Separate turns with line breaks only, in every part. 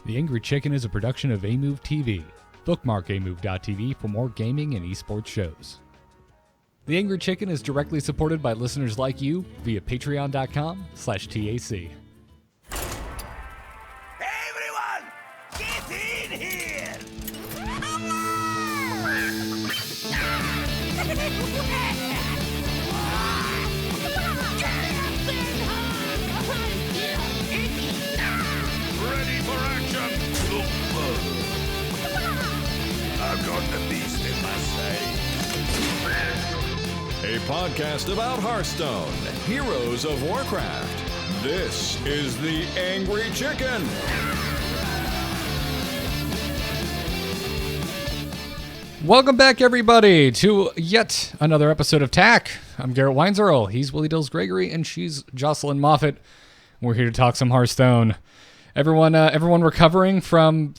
The Angry Chicken is a production of Amove TV. Bookmark amove.tv for more gaming and esports shows. The Angry Chicken is directly supported by listeners like you via patreon.com/TAC.
Everyone, get in here! Ready for action! I've got the beast in my sight.
A podcast about Hearthstone, Heroes of Warcraft. This is The Angry Chicken.
Welcome back, everybody, to yet another episode of TAC. I'm Garrett Weinzerl. He's Willie Dills Gregory, and she's Jocelyn Moffat. We're here to talk some Hearthstone. Everyone recovering from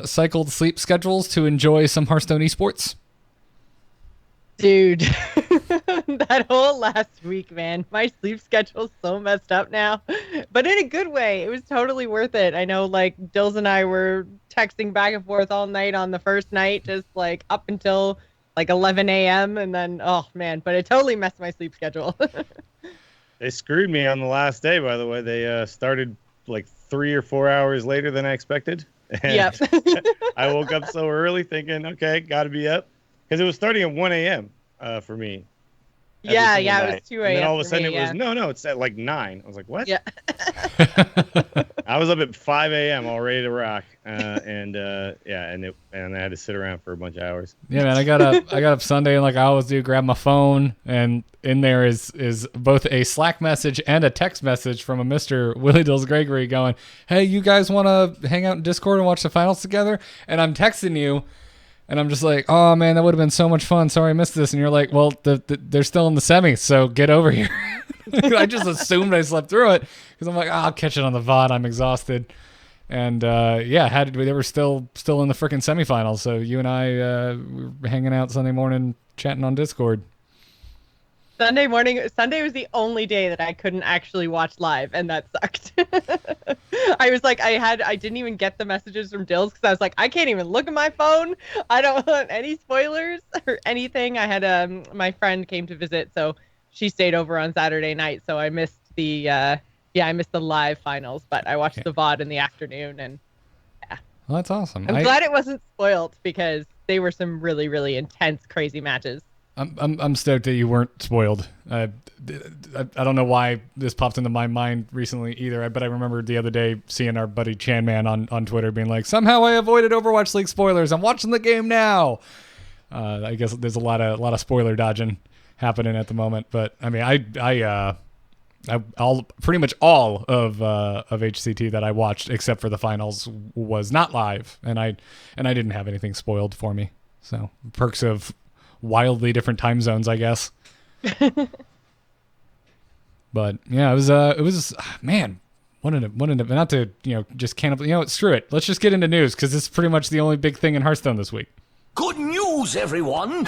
cycled sleep schedules to enjoy some Hearthstone esports?
Dude, that whole last week, man, my sleep schedule's so messed up now, but in a good way. It was totally worth it. I know, like, Dills and I were texting back and forth all night on the first night, just like up until like 11 a.m. and then, oh man, but it totally messed my sleep schedule.
They screwed me on the last day, by the way. They started like 3 or 4 hours later than I expected. And
Yep.
I woke up so early thinking, okay, got to be up. Because it was starting at 1 a.m. For me.
Yeah,
It
was 2 a.m.
And then all of a
for
sudden
me,
it was,
yeah.
no, it's at like 9. I was like, what?
Yeah.
I was up at 5 a.m. all ready to rock. And I had to sit around for a bunch of hours.
Yeah, man, I got up Sunday, and like I always do, grab my phone, and in there is both a Slack message and a text message from a Mr. Willie Dills Gregory going, "Hey, you guys want to hang out in Discord and watch the finals together?" And I'm texting you, and I'm just like, "Oh man, that would have been so much fun. Sorry I missed this." And you're like, "Well, they're still in the semis, so get over here." I just assumed I slept through it because I'm like, I'll catch it on the VOD. I'm exhausted. And they were still in the freaking semifinals. So you and I we were hanging out Sunday morning, chatting on Discord.
Sunday was the only day that I couldn't actually watch live, and that sucked. I was like, I didn't even get the messages from Dills because I was like, I can't even look at my phone. I don't want any spoilers or anything. I had my friend came to visit, so she stayed over on Saturday night, so I missed the live finals, but I watched the VOD in the afternoon, and yeah.
Well, that's awesome.
I'm glad it wasn't spoiled because they were some really, really intense, crazy matches.
I'm stoked that you weren't spoiled. I don't know why this popped into my mind recently either, but I remember the other day seeing our buddy Chanman on Twitter being like, "Somehow I avoided Overwatch League spoilers. I'm watching the game now." I guess there's a lot of spoiler dodging happening at the moment, but I mean, pretty much all of HCT that I watched except for the finals was not live, and I didn't have anything spoiled for me. So perks of wildly different time zones, I guess. But yeah, it was man, what an not to just cannibal. Screw it. Let's just get into news because this is pretty much the only big thing in Hearthstone this week.
Good news, everyone!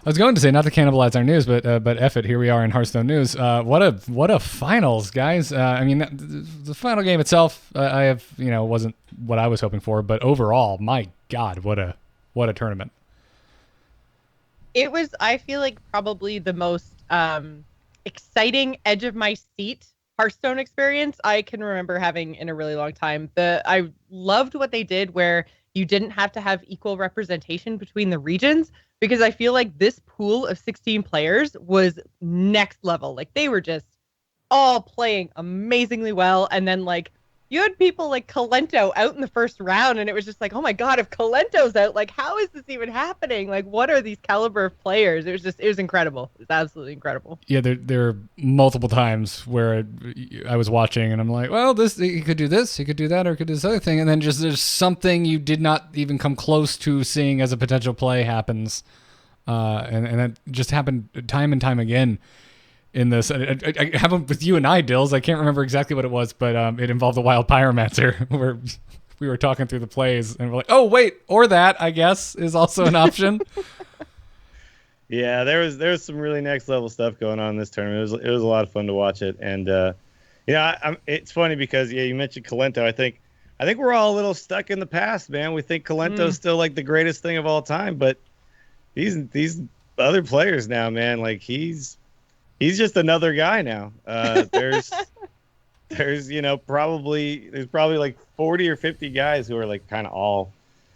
I was going to say not to cannibalize our news, but F it, here we are in Hearthstone news. What a finals, guys! I mean, the final game itself, wasn't what I was hoping for, but overall, my God, what a tournament!
It was, I feel like, probably the most exciting edge of my seat Hearthstone experience I can remember having in a really long time. I loved what they did where you didn't have to have equal representation between the regions, because I feel like this pool of 16 players was next level. Like, they were just all playing amazingly well. And then, like, you had people like Kalento out in the first round, and it was just like, oh my God, if Kalento's out, like, how is this even happening? Like, what are these caliber of players? It was incredible. It was absolutely incredible.
Yeah, there are multiple times where I was watching and I'm like, well, he could do this, he could do that, or he could do this other thing, and then just there's something you did not even come close to seeing as a potential play happens, and that just happened time and time again. In this, I happened with you and I, Dills. I can't remember exactly what it was, but it involved a wild pyromancer where we were talking through the plays and we're like, oh wait, or that I guess is also an option.
Yeah, there was some really next level stuff going on in this tournament. It was a lot of fun to watch it, and Yeah, it's funny because you mentioned Kalento. I think we're all a little stuck in the past, man. We think Kalento's still like the greatest thing of all time, but these other players now, man, like he's just another guy now. There's probably like 40 or 50 guys who are like kind of all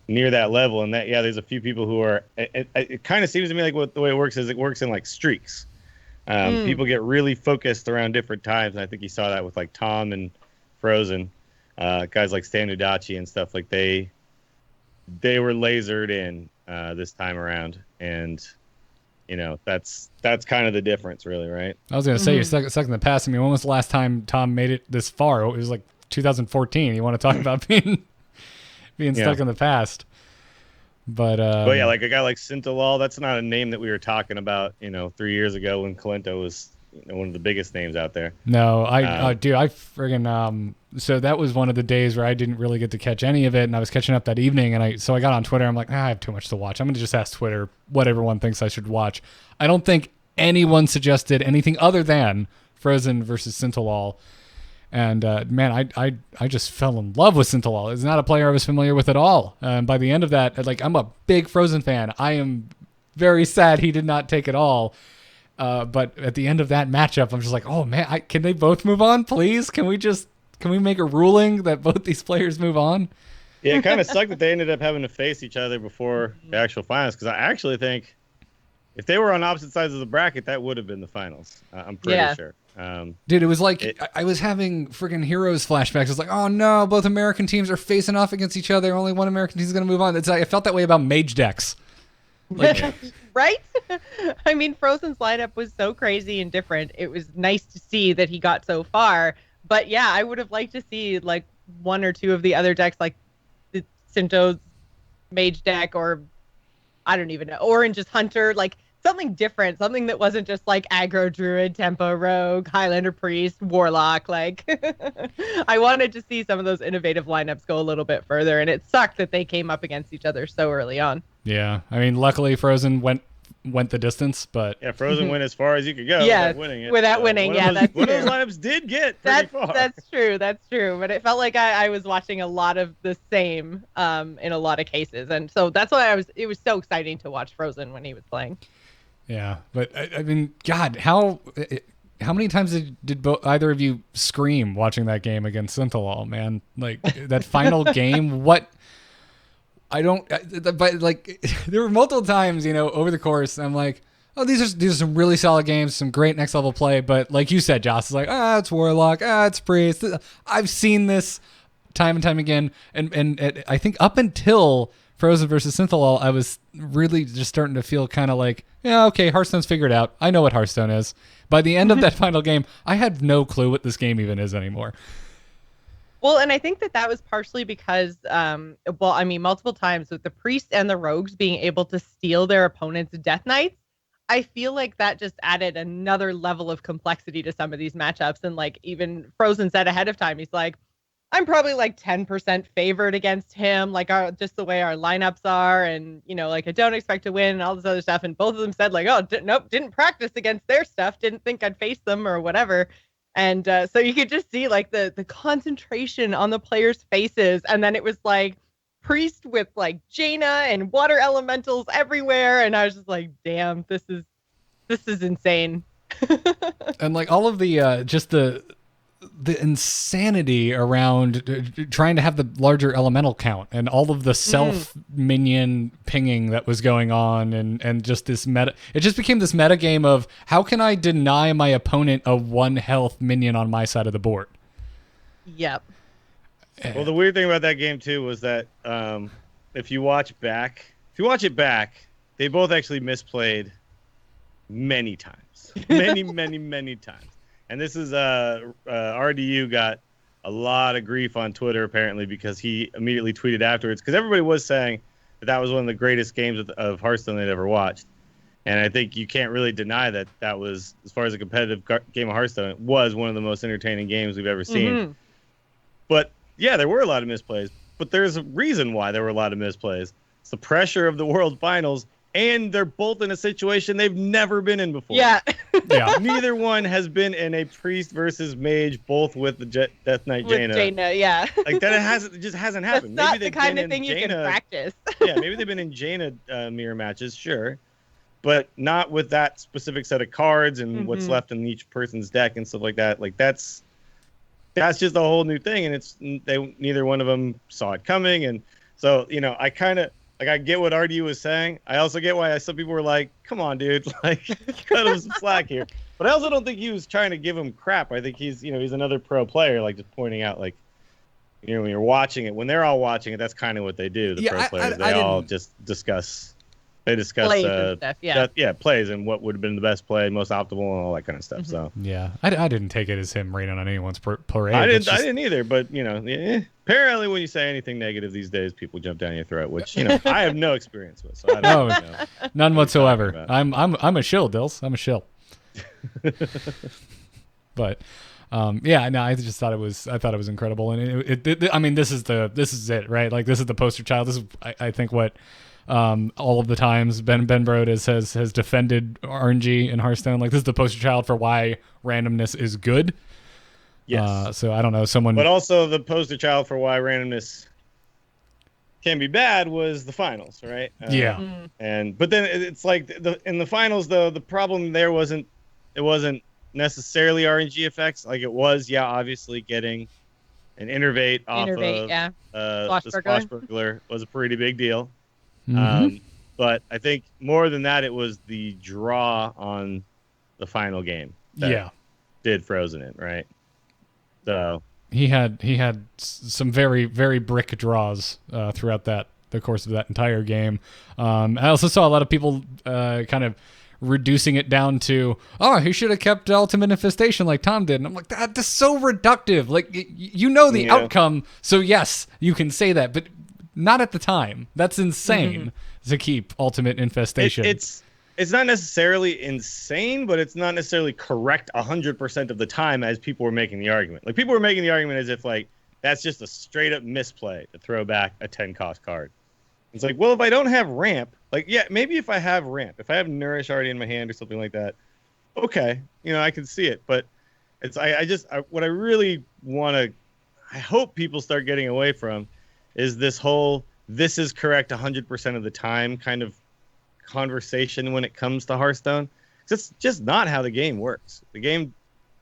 near that level, and that there's a few people who are. It kind of seems to me like the way it works is it works in like streaks. People get really focused around different times, and I think you saw that with like Tom and Frozen, guys like Stan Udachi and stuff. Like they were lasered in this time around, and that's kind of the difference, really, right?
I was gonna say you're stuck in the past. I mean, when was the last time Tom made it this far? It was like 2014. You want to talk about being stuck in the past? But
yeah, like a guy like Sintalal, that's not a name that we were talking about, 3 years ago when Kalento was one of the biggest names out there.
No, I friggin' so that was one of the days where I didn't really get to catch any of it, and I was catching up that evening, and I got on Twitter. I'm like, I have too much to watch. I'm gonna just ask Twitter what everyone thinks I should watch. I don't think anyone suggested anything other than Frozen versus Sintalal. And man, I just fell in love with Sintalal. It's not a player I was familiar with at all. By the end of that, like, I'm a big Frozen fan. I am very sad he did not take it all. But at the end of that matchup, I'm just like, oh man, can they both move on, please? Can we make a ruling that both these players move on?
Yeah, it kind of sucked that they ended up having to face each other before the actual finals, because I actually think if they were on opposite sides of the bracket, that would have been the finals. I'm pretty sure.
Dude, it was like I was having freaking Heroes flashbacks. It's like, oh no, both American teams are facing off against each other. Only one American team is going to move on. It's like, I felt that way about Mage decks. Like,
right? I mean, Frozen's lineup was so crazy and different. It was nice to see that he got so far. But yeah, I would have liked to see like one or two of the other decks, like the Sinto's Mage deck, or I don't even know, Orange's Hunter, like something different, something that wasn't just like aggro Druid, tempo rogue, Highlander priest, warlock. Like I wanted to see some of those innovative lineups go a little bit further, and it sucked that they came up against each other so early on.
Yeah, I mean, luckily Frozen went the distance, but
yeah, Frozen went as far as you could go without winning it.
Without winning, that's
one of those lineups did get pretty far.
That's true. But it felt like I was watching a lot of the same in a lot of cases, and so that's why it was so exciting to watch Frozen when he was playing.
Yeah, but I mean, God, how many times did either of you scream watching that game against Sintalal, man? Like that final game, what? But like there were multiple times, over the course, I'm like, oh, these are some really solid games, some great next level play. But like you said, Joss, it's like, it's Warlock, it's Priest. I've seen this time and time again, and I think up until Frozen versus Sintalal, I was really just starting to feel kind of like, yeah, okay, Hearthstone's figured out. I know what Hearthstone is. By the end of that final game, I had no clue what this game even is anymore.
Well, and I think that was partially because, multiple times with the priests and the rogues being able to steal their opponent's Death Knights, I feel like that just added another level of complexity to some of these matchups. And like even Frozen said ahead of time, he's like, I'm probably like 10% favored against him, like just the way our lineups are. And, like I don't expect to win and all this other stuff. And both of them said like, oh, nope, didn't practice against their stuff. Didn't think I'd face them or whatever. And so you could just see like the concentration on the players' faces. And then it was like Priest with like Jaina and water elementals everywhere. And I was just like, damn, this is insane.
And like all of the just the insanity around trying to have the larger elemental count and all of the self minion pinging that was going on, and just this meta, it just became this meta game of how can I deny my opponent a 1 health minion on my side of the board.
Yep.
Well, the weird thing about that game too was that if you watch it back, they both actually misplayed many times, many times. And this is RDU got a lot of grief on Twitter apparently because he immediately tweeted afterwards, because everybody was saying that was one of the greatest games of Hearthstone they'd ever watched. And I think you can't really deny that was, as far as a competitive game of Hearthstone, it was one of the most entertaining games we've ever seen. Mm-hmm. But yeah, there were a lot of misplays, but there's a reason why there were a lot of misplays. It's the pressure of the World Finals and they're both in a situation they've never been in before.
Yeah.
Yeah.
Neither one has been in a priest versus mage, both with the Death Knight
With
Jaina.
Jaina, yeah.
Like that it just hasn't
That's
happened.
not
Maybe
the
they've
kind
been
of thing
in
you can
Jaina.
practice.
Yeah, maybe they've been in Jaina mirror matches, sure, but not with that specific set of cards and what's left in each person's deck and stuff like that. Like that's just a whole new thing, and neither one of them saw it coming, and so I kind of like I get what RD was saying. I also get why some people were like, "Come on, dude, like cut him some slack here." But I also don't think he was trying to give him crap. I think he's another pro player, like just pointing out like. When you're watching it, when they're all watching it, that's kind of what they do. The pro players, they all just discuss. They discuss
Plays and stuff,
plays and what would have been the best play, most optimal, and all that kind of stuff. So
Yeah, I didn't take it as him raining on anyone's parade.
I didn't either. But apparently when you say anything negative these days, people jump down your throat, which I have no experience with. So I don't know.
None whatsoever. I'm a shill, Dills. I'm a shill. But. I just thought it was incredible, and I mean, this is it, right? Like this is the poster child. This is, I think, what all of the times Ben Brode has defended RNG in Hearthstone. Like this is the poster child for why randomness is good.
Yes.
So I don't know
but also the poster child for why randomness can be bad was the finals, right? But then it's like in the finals though, the problem there wasn't necessarily RNG effects. Like it was, obviously getting an innervate off of the Swashbuckler was a pretty big deal. But I think more than that, it was the draw on the final game that did Frozen in, right? So
he had some very, very brick draws throughout the course of that entire game. I also saw a lot of people kind of reducing it down to, he should have kept Ultimate Infestation like Tom did. And I'm like, that's so reductive. Like, the outcome, so yes, you can say that, but not at the time. That's insane to keep Ultimate Infestation.
It's not necessarily insane, but it's not necessarily correct 100% of the time as people were making the argument. Like, people were making the argument as if, like, that's just a straight-up misplay to throw back a 10-cost card. It's like, well, if I don't have ramp, like, maybe if I have ramp, if I have nourish already in my hand or something like that, okay, I can see it. But it's what I really want to, I hope people start getting away from is this whole this is correct 100% of the time kind of conversation when it comes to Hearthstone. It's just not how the game works. The game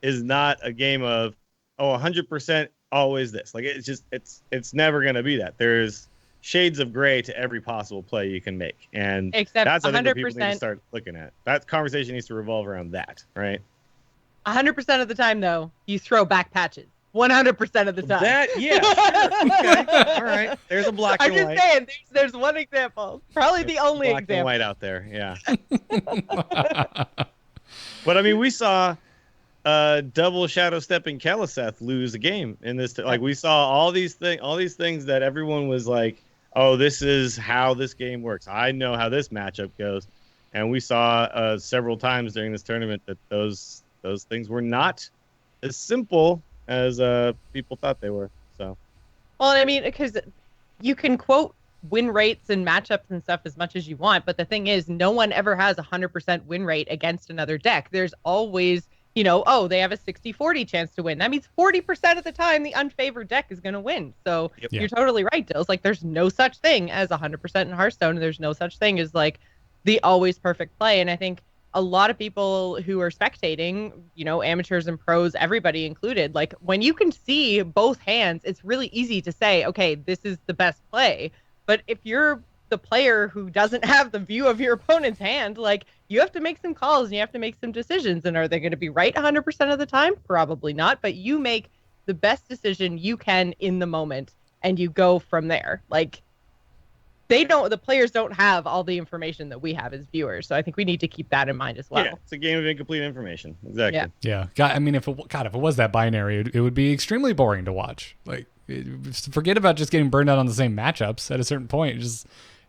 is not a game of 100% always this. Like it's never going to be that. There's shades of gray to every possible play you can make, and
except
that's
100%,
what people need to start looking at. That conversation needs to revolve around that, right?
100% of the time, though, you throw back patches. 100% of the time.
That, sure. Okay, all right. There's a black and white.
I'm just saying, there's one example. Probably the only
black
example.
And white out there, yeah. But I mean, we saw double shadow stepping Keliseth lose a game in this. Like we saw all these things that everyone was like, "Oh, this is how this game works. I know how this matchup goes." And we saw several times during this tournament that those things were not as simple as people thought they were. So,
well, I mean, because you can quote win rates and matchups and stuff as much as you want, but the thing is, no one ever has 100% win rate against another deck. There's always, they have a 60-40 chance to win. That means 40% of the time the unfavored deck is going to win. So You're totally right, Dills. Like, there's no such thing as 100% in Hearthstone. And there's no such thing as like the always perfect play. And I think a lot of people who are spectating, amateurs and pros, everybody included, like when you can see both hands, it's really easy to say, okay, this is the best play. But if you're the player who doesn't have the view of your opponent's hand, like you have to make some calls and you have to make some decisions. And are they going to be right 100% of the time? Probably not. But you make the best decision you can in the moment and you go from there. Like the players don't have all the information that we have as viewers. So I think we need to keep that in mind as well.
Yeah, it's a game of incomplete information. Exactly.
Yeah. God, I mean, if it was that binary, it would be extremely boring to watch. Like, forget about just getting burned out on the same matchups at a certain point.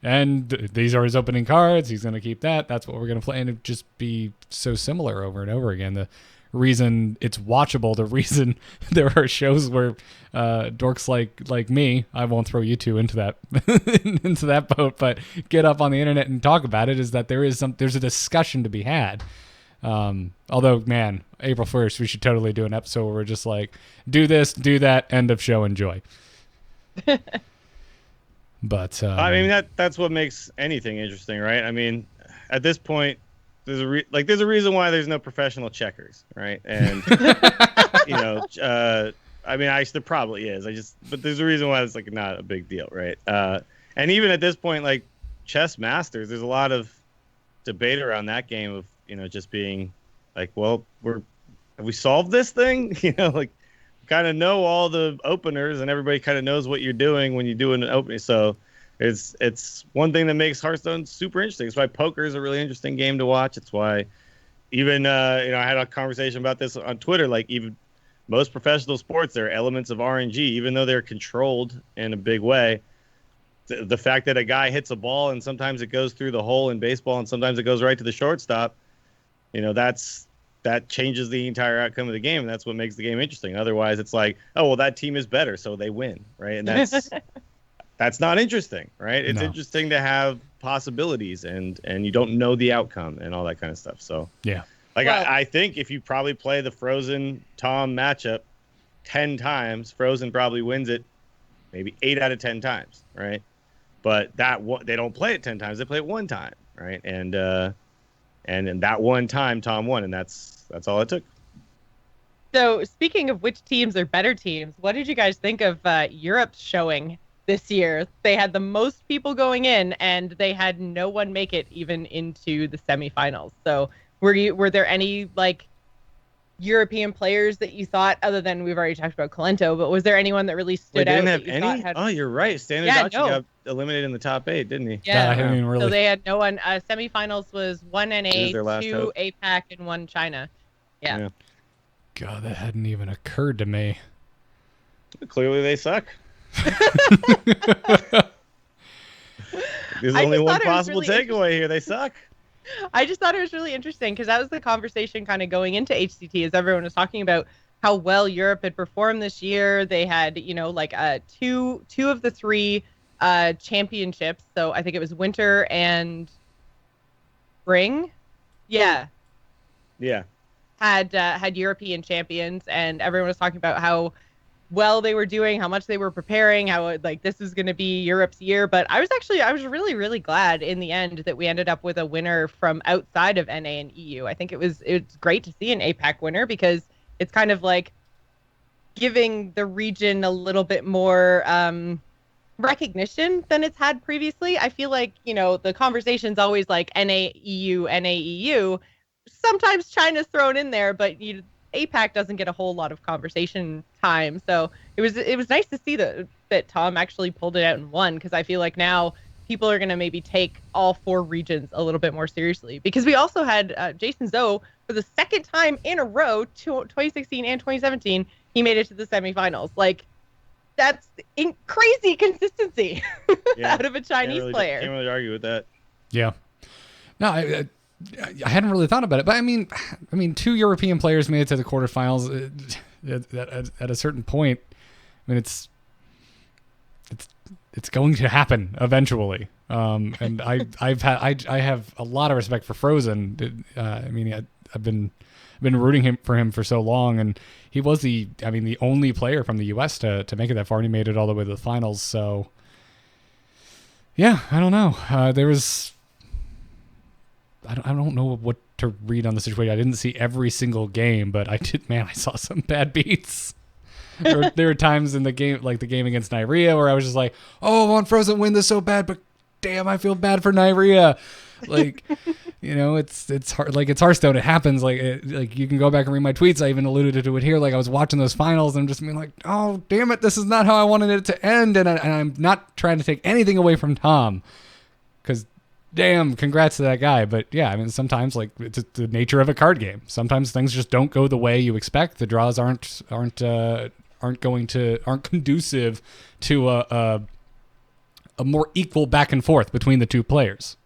These are his opening cards. He's going to keep that. That's what we're going to play. And it'd just be so similar over and over again. The reason it's watchable, the reason there are shows where dorks like me, I won't throw you two into that into that boat, but get up on the internet and talk about it, is that there's a discussion to be had. Although, man, April 1st, we should totally do an episode where we're just like, do this, do that, end of show, enjoy. But
I mean, that's what makes anything interesting, right? I mean, at this point, there's a reason why there's no professional checkers, right? And you know, I mean, there probably is. But there's a reason why it's like not a big deal, right? And even at this point, like Chess Masters, there's a lot of debate around that game of, you know, just being like, well, have we solved this thing? You know, like, kind of know all the openers and everybody kind of knows what you're doing when you're doing an opening. So it's one thing that makes Hearthstone super interesting. It's why poker is a really interesting game to watch. It's why even, I had a conversation about this on Twitter, like even most professional sports, there are elements of RNG, even though they're controlled in a big way. The fact that a guy hits a ball and sometimes it goes through the hole in baseball and sometimes it goes right to the shortstop, you know, that changes the entire outcome of the game, and that's what makes the game interesting. Otherwise, it's like, oh, well, that team is better, so they win, right? And that's not interesting, right? It's interesting to have possibilities, and you don't know the outcome and all that kind of stuff. So
yeah,
like I think if you probably play the Frozen Tom matchup 10 times, Frozen probably wins it maybe 8 out of 10 times, right? But they don't play it 10 times; they play it 1 time, right? And in that 1 time, Tom won, and that's all it took.
So speaking of which teams are better teams, what did you guys think of Europe's showing this year? They had the most people going in, and they had no one make it even into the semifinals. So were there any like European players that you thought, other than we've already talked about Colento, but was there anyone that really stood out?
They didn't have any? Oh, you're right. Standard got eliminated in the top 8, didn't he?
Yeah.
Really...
So they had no one. Semifinals was 1 NA, 2 APAC, and 1 China. Yeah.
God, that hadn't even occurred to me.
Clearly they suck. There's only one possible takeaway here. They suck.
I just thought it was really interesting because that was the conversation kind of going into HCT, as everyone was talking about how well Europe had performed this year. They had, you know, like two of the 3 championships. So I think it was winter and spring. Yeah. Had European champions, and everyone was talking about how well they were doing, how much they were preparing, how like this is going to be Europe's year. But I was really, really glad in the end that we ended up with a winner from outside of NA and EU. I think it's great to see an APAC winner, because it's kind of like giving the region a little bit more recognition than it's had previously. I feel like, you know, the conversation's always like NA, EU. Sometimes China's thrown in there, but APAC doesn't get a whole lot of conversation time. So it was nice to see that Tom actually pulled it out and won, because I feel like now people are going to maybe take all 4 regions a little bit more seriously, because we also had Jason Zoe for the second time in a row, 2016 and 2017, he made it to the semifinals. Like, that's crazy consistency out of a Chinese player.
Can't really argue with that.
Yeah. No, I hadn't really thought about it, but I mean, 2 European players made it to the quarterfinals. At a certain point, I mean, it's going to happen eventually. And I have a lot of respect for Frozen. I mean, I've been rooting for him for so long, and he was the only player from the US to make it that far, and he made it all the way to the finals. So yeah, I don't know. I don't know what to read on the situation. I didn't see every single game, but I did. Man, I saw some bad beats. There were times in the game, like the game against Nyria, where I was just like, "Oh, I want Frozen to win this so bad, but damn, I feel bad for Nyria." Like, you know, it's hard. Like, it's Hearthstone. It happens. Like you can go back and read my tweets. I even alluded to it here. Like, I was watching those finals and I'm just being like, "Oh, damn it, this is not how I wanted it to end." And I'm not trying to take anything away from Tom, because damn, congrats to that guy. But yeah, I mean, sometimes, like, it's the nature of a card game. Sometimes things just don't go the way you expect. The draws aren't conducive to a more equal back and forth between the 2 players.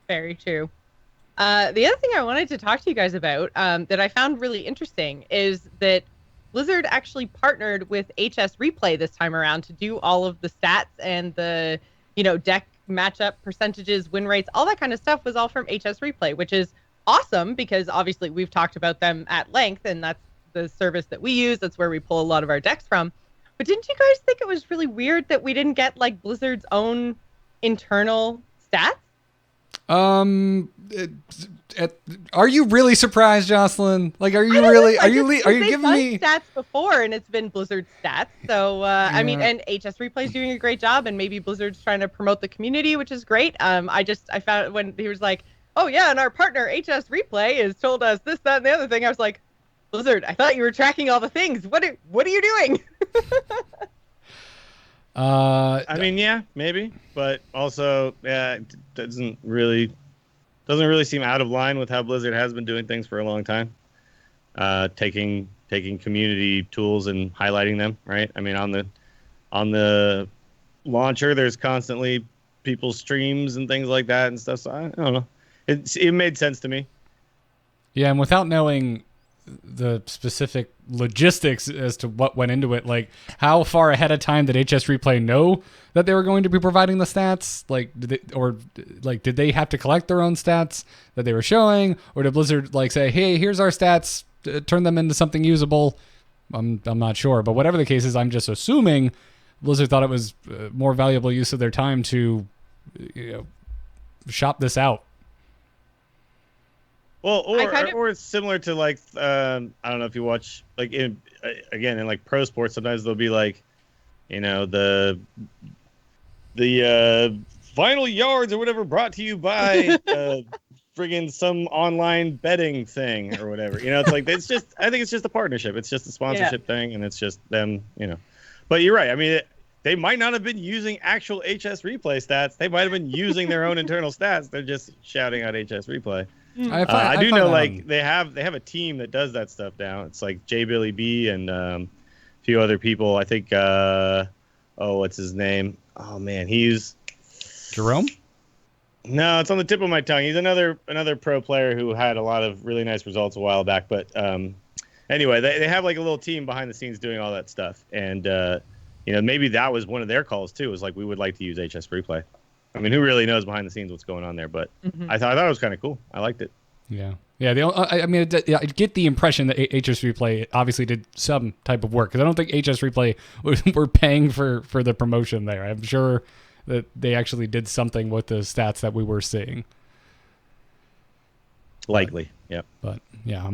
Very true. The other thing I wanted to talk to you guys about that I found really interesting is that Blizzard actually partnered with HS Replay this time around to do all of the stats and the, deck matchup percentages, win rates, all that kind of stuff was all from HS Replay, which is awesome because obviously we've talked about them at length and that's the service that we use. That's where we pull a lot of our decks from. But didn't you guys think it was really weird that we didn't get like Blizzard's own internal stats?
Are you really surprised, Jocelyn? Like, are you really? Are you giving me
stats before, and it's been Blizzard stats. So I mean, and HS Replay's doing a great job, and maybe Blizzard's trying to promote the community, which is great. I found when he was like, "Oh yeah," and our partner HS Replay has told us this, that, and the other thing. I was like, Blizzard, I thought you were tracking all the things. What are you doing?
I mean, yeah, maybe, but also, yeah, it doesn't really seem out of line with how Blizzard has been doing things for a long time. Taking community tools and highlighting them, right? I mean, on the launcher, there's constantly people's streams and things like that and stuff. So I don't know. It made sense to me.
Yeah, and without knowing the specific logistics as to what went into it, like how far ahead of time did HS Replay know that they were going to be providing the stats? Like, did they have to collect their own stats that they were showing, or did Blizzard like say, "Hey, here's our stats, turn them into something usable"? I'm not sure, but whatever the case is, I'm just assuming Blizzard thought it was more valuable use of their time to, shop this out.
Well, or it's similar to like I don't know if you watch like in like pro sports. Sometimes they'll be like, the final yards or whatever brought to you by friggin' some online betting thing or whatever. It's like I think it's just a partnership. It's just a sponsorship thing, and it's just them. But you're right. I mean, they might not have been using actual HS Replay stats. They might have been using their own internal stats. They're just shouting out HS Replay. I do know like they have a team that does that stuff now. It's like J Billy B and a few other people. I think what's his name? Oh man, he's
Jerome?
No, it's on the tip of my tongue. He's another pro player who had a lot of really nice results a while back. But anyway, they have like a little team behind the scenes doing all that stuff. And maybe that was one of their calls too. Was like, we would like to use HS Replay. I mean, who really knows behind the scenes what's going on there? But I thought it was kind of cool. I liked it.
Yeah. I get the impression that HS Replay obviously did some type of work, because I don't think HS Replay were paying for the promotion there. I'm sure that they actually did something with the stats that we were seeing.
Likely, yeah.
But yeah,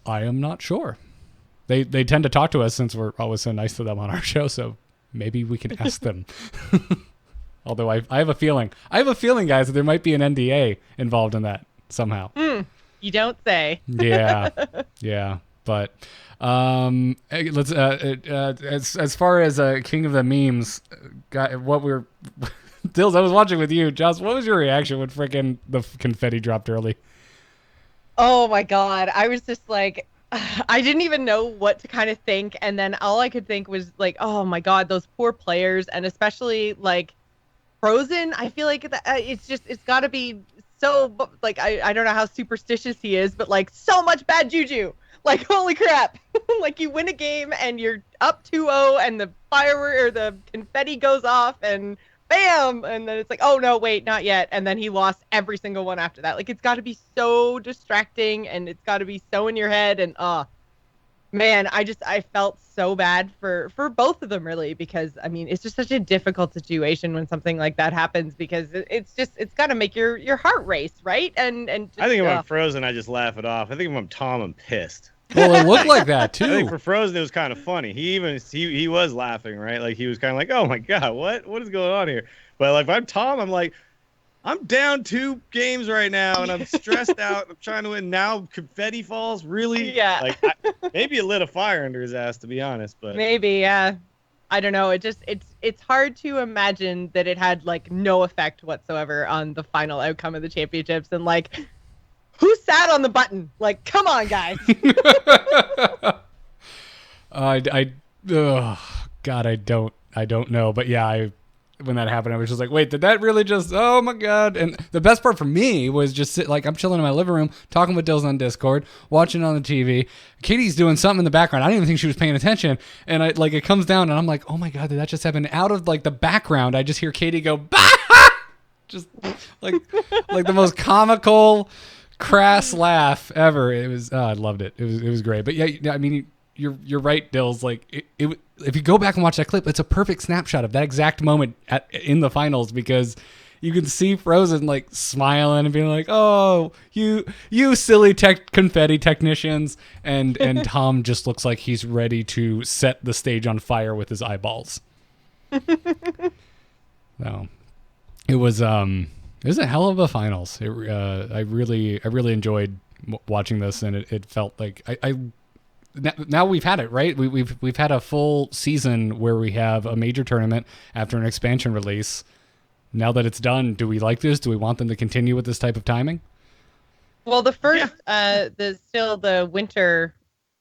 I am not sure. They tend to talk to us since we're always so nice to them on our show, so maybe we can ask them. Although I have a feeling, guys, that there might be an NDA involved in that somehow.
You don't say.
Yeah. But let's as far as King of the Memes, Dills, I was watching with you, Joss. What was your reaction when freaking the confetti dropped early?
Oh my god, I was just like, I didn't even know what to kind of think, and then all I could think was like, oh my god, those poor players, and especially like Frozen. I feel like it's got to be so like I don't know how superstitious he is, but like so much bad juju. Like holy crap! Like you win a game and you're up 2-0, and the firework or the confetti goes off, and bam, and then it's like, oh no, wait, not yet, and then he lost every single one after that. Like it's got to be so distracting, and it's got to be so in your head, and man, I felt so bad for both of them, really, because I mean it's just such a difficult situation when something like that happens, because it's got to make your heart race, right? And just,
I think if I'm Frozen, I just laugh it off. I think if I'm Tom, I'm pissed.
Well, it looked like that too.
I think for Frozen it was kind of funny. He was laughing, right? Like he was kind of like, oh my god, what is going on here? But like if I'm Tom, I'm like, I'm down 2 games right now, and I'm stressed out. I'm trying to win. Now confetti falls. Really?
Yeah.
Like maybe it lit a fire under his ass, to be honest. But
maybe, yeah. I don't know. It's hard to imagine that it had like no effect whatsoever on the final outcome of the championships, and like, who sat on the button? Like, come on, guys.
God, I don't know, but yeah, when that happened. I was just like, wait, did that really just, oh my God. And the best part for me was just I'm chilling in my living room, talking with Dills on Discord, watching on the TV. Katie's doing something in the background. I didn't even think she was paying attention. And it comes down and I'm like, oh my God, did that just happen? Out of like the background, I just hear Katie go, bah! Just like the most comical, crass laugh ever. It was, I loved it. It was great. But yeah, I mean, you're right, Dills. Like if you go back and watch that clip, it's a perfect snapshot of that exact moment in the finals, because you can see Frozen like smiling and being like, "Oh, you silly confetti technicians," and Tom just looks like he's ready to set the stage on fire with his eyeballs. No, it was a hell of a finals. I really enjoyed watching this, and it felt like I now we've had it, right? We've had a full season where we have a major tournament after an expansion release. Now that it's done, do we like this? Do we want them to continue with this type of timing?
Well, the first, the winter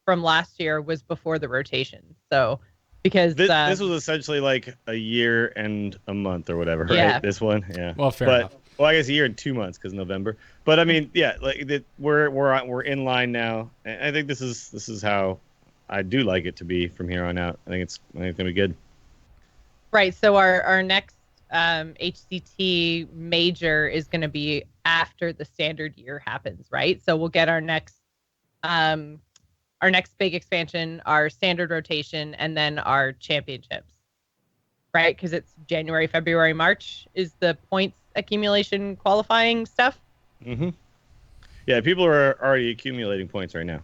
from last year was before the rotation. So because
this was essentially like a year and a month or whatever,
yeah.
right? This one, yeah.
Well, fair enough.
Well, I guess a year and 2 months because November. But I mean, yeah, like we're in line now. And I think this is how I do like it to be from here on out. I think it's gonna be good.
Right. So our next HCT major is going to be after the standard year happens, right? So we'll get our next big expansion, our standard rotation, and then our championships, right? Because it's January, February, March is the points accumulation qualifying stuff.
Mm-hmm. Yeah, people are already accumulating points right now.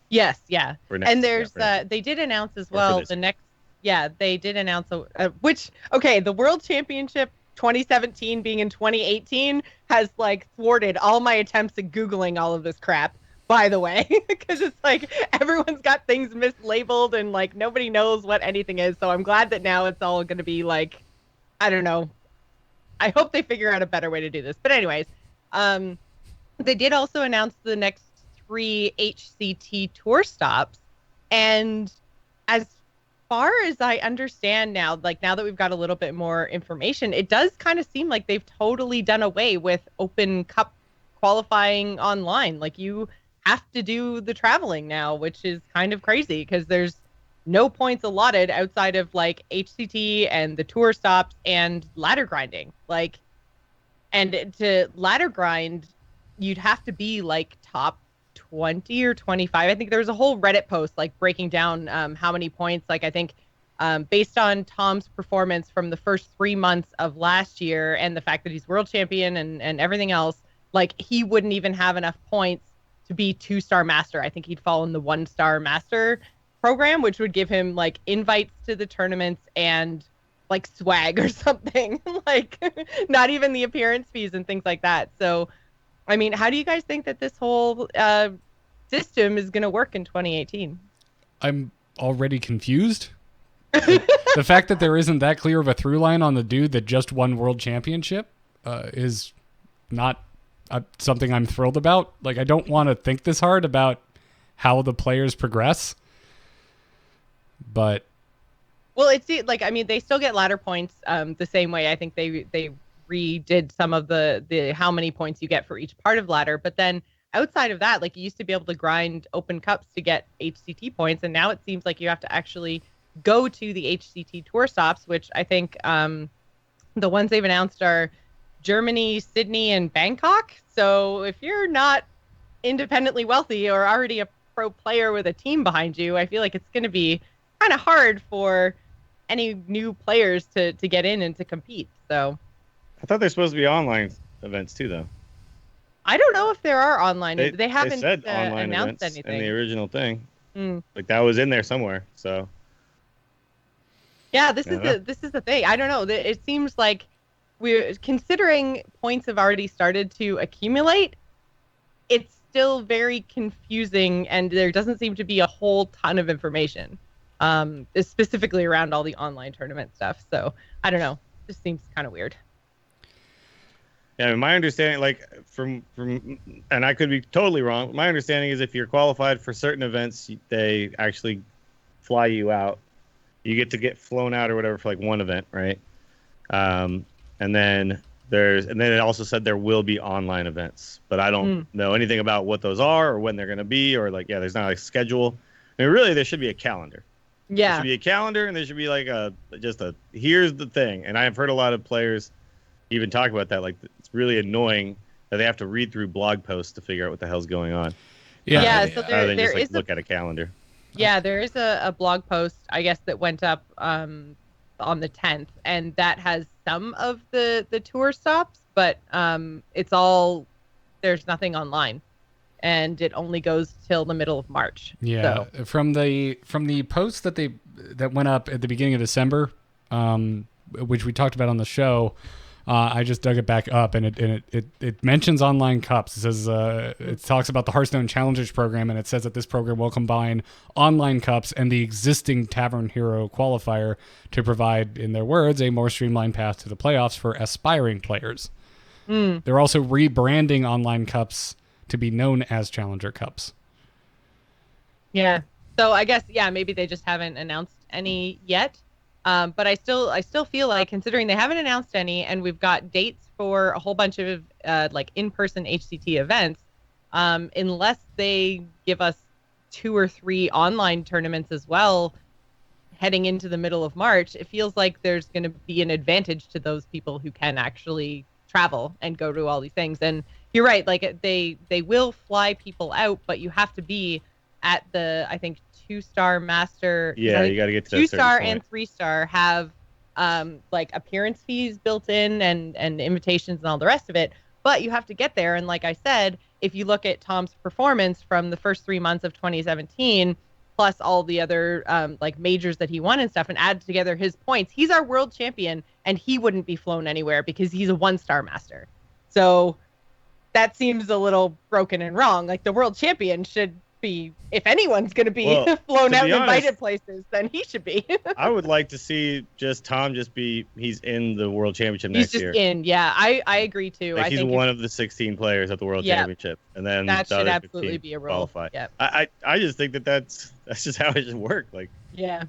Yes, yeah. And there's they did announce as well the next. Yeah, they did announce the World Championship 2017 being in 2018 has like thwarted all my attempts at Googling all of this crap, by the way, because it's like everyone's got things mislabeled and like nobody knows what anything is. So I'm glad that now it's all going to be like, I don't know. I hope they figure out a better way to do this. But anyways, they did also announce the next 3 HCT tour stops. And as far as I understand now, like now that we've got a little bit more information, it does kind of seem like they've totally done away with Open Cup qualifying online. Like you have to do the traveling now, which is kind of crazy because there's no points allotted outside of like HCT and the tour stops and ladder grinding. Like, and to ladder grind, you'd have to be like top 20 or 25. I think there was a whole Reddit post like breaking down how many points. Like I think based on Tom's performance from the first 3 months of last year and the fact that he's world champion and everything else, like he wouldn't even have enough points to be 2-star master. I think he'd fall in the 1-star master program, which would give him like invites to the tournaments and like swag or something. Like not even the appearance fees and things like that. So I mean, how do you guys think that this whole system is going to work in 2018?
I'm already confused. The fact that there isn't that clear of a through line on the dude that just won world championship is not something I'm thrilled about. Like, I don't want to think this hard about how the players progress. But
well, it's like, I mean, they still get ladder points the same way. I think they redid some of the how many points you get for each part of ladder, but then outside of that, like you used to be able to grind open cups to get HCT points, and now it seems like you have to actually go to the HCT tour stops, which I think the ones they've announced are Germany, Sydney, and Bangkok. So if you're not independently wealthy or already a pro player with a team behind you, I feel like it's going to be kind of hard for any new players to get in and to compete. So
I thought they're supposed to be online events too, though.
I don't know if there are online. They haven't
said online
announced
events
anything
in the original thing. Like that was in there somewhere. So
yeah, this is the thing. I don't know. It seems like we're considering points have already started to accumulate. It's still very confusing, and there doesn't seem to be a whole ton of information, specifically around all the online tournament stuff. So I don't know. It just seems kind of weird.
Yeah, my understanding, like from, and I could be totally wrong. My understanding is if you're qualified for certain events, they actually fly you out. You get to get flown out or whatever for like one event, right? And then it also said there will be online events, but I don't know anything about what those are or when they're going to be, or like, there's not a schedule. I mean, really, there should be a calendar. There should be a calendar, and there should be like here's the thing. And I've heard a lot of players even talk about that. Like, it's really annoying that they have to read through blog posts to figure out what the hell's going on.
Yeah. So
rather than just look at a calendar.
Yeah, there is a blog post, I guess, that went up on the 10th, and that has some of the tour stops, but it's all, there's nothing online, and it only goes till the middle of March.
Yeah, so. From the post that went up at the beginning of December, which we talked about on the show. I just dug it back up, and it mentions online cups. It says it talks about the Hearthstone Challengers program, and it says that this program will combine online cups and the existing Tavern Hero qualifier to provide, in their words, a more streamlined path to the playoffs for aspiring players. They're also rebranding online cups to be known as Challenger Cups.
Yeah. So I guess maybe they just haven't announced any yet. But I still feel like, considering they haven't announced any, and we've got dates for a whole bunch of like in-person HCT events, unless they give us 2 or 3 online tournaments as well, heading into the middle of March, it feels like there's going to be an advantage to those people who can actually travel and go to all these things. And you're right, like they will fly people out, but you have to be at the, I think, 2-star master.
Yeah, you got to get to
2-star and 3-star have like appearance fees built in and invitations and all the rest of it. But you have to get there. And like I said, if you look at Tom's performance from the first 3 months of 2017, plus all the other like majors that he won and stuff, and add together his points, he's our world champion, and he wouldn't be flown anywhere because he's a 1-star master. So that seems a little broken and wrong. Like, the world champion should be, if anyone's going to be flown out and invited places, then he should be.
I would like to see Tom he's in the World Championship next year.
He's just in, yeah. I agree too.
Like,
I
he's
think
one of the 16 players at the World Championship, and then
that
the
should
other
absolutely be a rule.
Qualify.
Yep.
I just think that's just how it should work. Like,
yeah,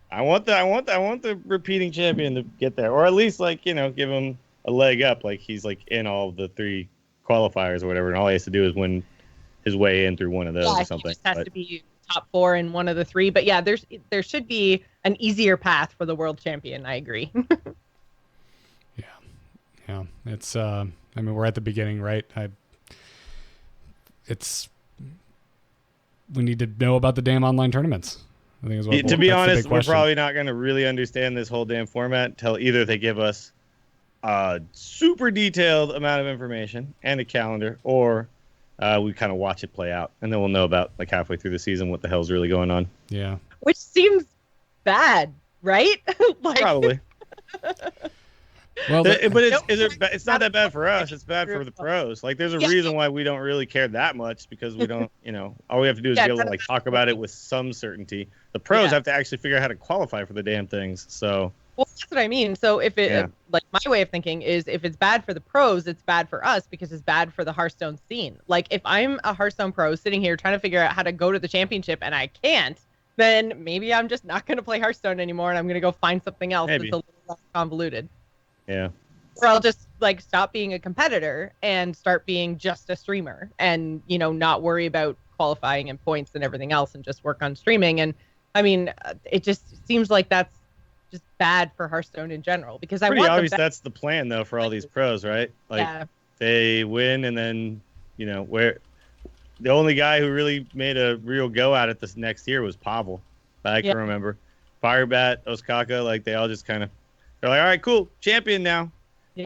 I want the repeating champion to get there, or at least, like, give him a leg up. Like, he's like in all the 3 qualifiers or whatever, and all he has to do is win his way in through one of those or something.
He just has to be top 4 in one of the 3. But yeah, there should be an easier path for the world champion. I agree.
Yeah. It's I mean, we're at the beginning, right? We need to know about the damn online tournaments. I think is what,
to be honest, we're probably not going to really understand this whole damn format until either they give us a super detailed amount of information and a calendar, or we kind of watch it play out, and then we'll know about, like, halfway through the season what the hell's really going on.
Yeah.
Which seems bad, right? Like,
probably.
Well,
it's not that bad for us. It's bad for the pros. Like, there's a reason why we don't really care that much, because we don't, all we have to do is be able to, like, talk about it with some certainty. The pros have to actually figure out how to qualify for the damn things. So.
Well, that's what I mean. So if like, my way of thinking is, if it's bad for the pros, it's bad for us, because it's bad for the Hearthstone scene. Like, if I'm a Hearthstone pro sitting here trying to figure out how to go to the championship and I can't, then maybe I'm just not going to play Hearthstone anymore, and I'm going to go find something else that's a little less convoluted.
Yeah.
Or I'll just, like, stop being a competitor and start being just a streamer, and, not worry about qualifying and points and everything else, and just work on streaming. And I mean, it just seems like that's just bad for Hearthstone in general, because
pretty obvious that's the plan, though, for all these pros, right? Like, they win, and then where the only guy who really made a real go at it this next year was Pavel. I can remember Firebat, Osaka, like, they all just kind of, they're like, all right, cool, champion now.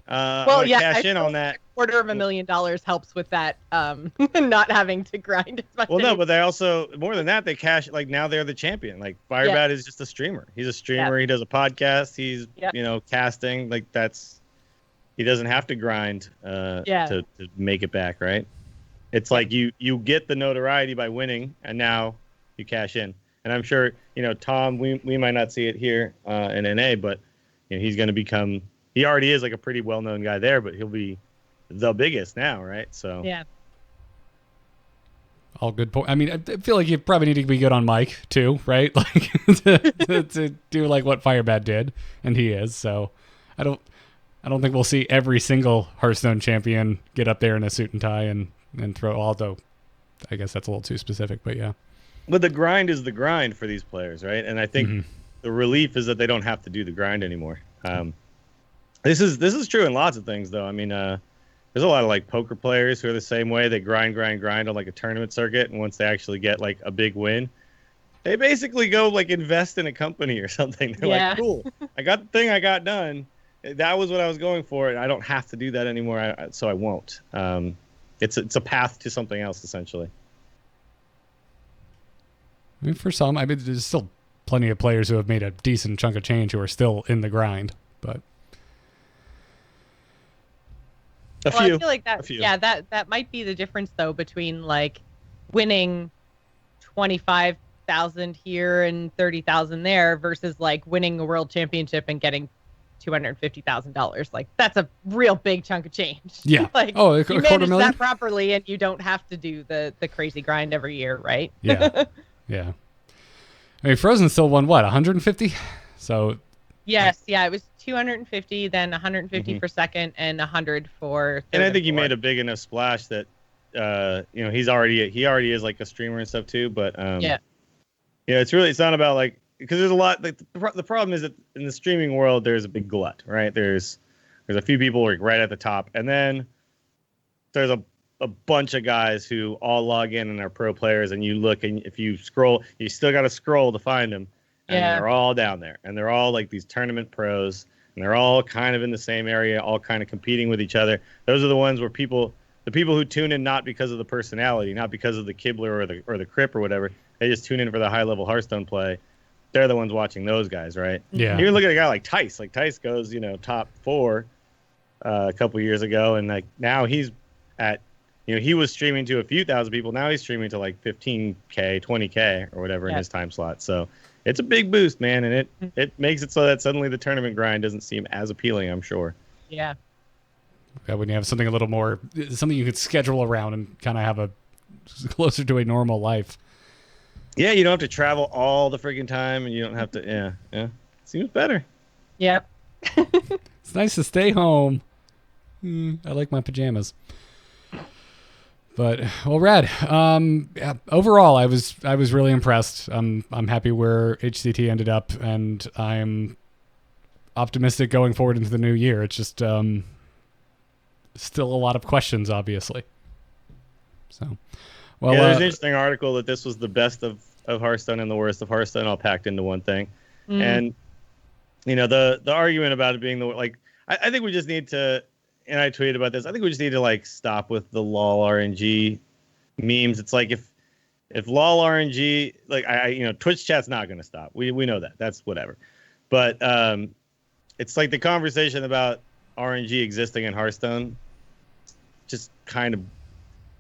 Cash in on that.
$250,000 helps with that, not having to grind as much.
Well, no, but they also, more than that, they cash, like, now they're the champion. Like, Firebat is just a streamer. He's a streamer. He does a podcast. He's casting. Like, he doesn't have to grind to make it back, right? It's like you get the notoriety by winning, and now you cash in. And I'm sure, Tom, we might not see it here in NA, but he's going to become. He already is, like, a pretty well-known guy there, but he'll be the biggest now, right? So
all good point. I mean, I feel like you probably need to be good on mic too, right? Like to do like what Firebat did, and he is. So I I don't think we'll see every single Hearthstone champion get up there in a suit and tie and throw, although I guess that's a little too specific, but yeah.
But the grind is the grind for these players, right? And I think the relief is that they don't have to do the grind anymore. This is true in lots of things, though. I mean, there's a lot of like poker players who are the same way. They grind on like a tournament circuit, and once they actually get like a big win, they basically go like invest in a company or something. They're like, cool, I got the thing I got done. That was what I was going for, and I don't have to do that anymore, so I won't. It's a path to something else, essentially.
I mean, for some, I mean, there's still plenty of players who have made a decent chunk of change who are still in the grind, but
I feel like that might be the difference though between like winning 25,000 here and 30,000 there versus like winning a world championship and getting $250,000. Like that's a real big chunk of change.
Yeah.
Like
a
you
quarter
manage
million
that properly and you don't have to do the crazy grind every year, right?
Yeah. Yeah. I mean, Frozen still won what, 150? So
yes, yeah, it was 250, then 150 for second, and 100 for third.
And I think he made a big enough splash that he already is like a streamer and stuff too. But it's not about like, because there's a lot. Like the problem is that in the streaming world there's a big glut, right? There's a few people like right at the top, and then there's a bunch of guys who all log in and are pro players, and you look, and if you scroll, you still got to scroll to find them, and they're all down there, and they're all like these tournament pros, and they're all kind of in the same area, all kind of competing with each other. Those are the ones where the people who tune in not because of the personality, not because of the Kibler or the Crip or whatever, they just tune in for the high level Hearthstone play. They're the ones watching those guys, right?
Yeah.
You look at a guy like Tice. Like Tice goes, top 4 a couple years ago, and like now he's at. He was streaming to a few thousand people. Now he's streaming to like 15K, 20K or whatever in his time slot. So it's a big boost, man. And it makes it so that suddenly the tournament grind doesn't seem as appealing, I'm sure.
Yeah.
When you have something a little more, something you could schedule around and kind of have a closer to a normal life.
Yeah, you don't have to travel all the freaking time, and you don't have to, yeah. Seems better.
Yep.
It's nice to stay home. I like my pajamas. But rad. Overall, I was really impressed. I'm happy where HCT ended up, and I'm optimistic going forward into the new year. It's just still a lot of questions, obviously. So,
there's an interesting article that this was the best of Hearthstone and the worst of Hearthstone all packed into one thing, and the argument about it being I think we just need to. And I tweeted about this. I think we just need to like stop with the LOL RNG memes. It's like if LOL RNG, like Twitch chat's not going to stop. We know that. That's whatever. But it's like the conversation about RNG existing in Hearthstone. Just kind of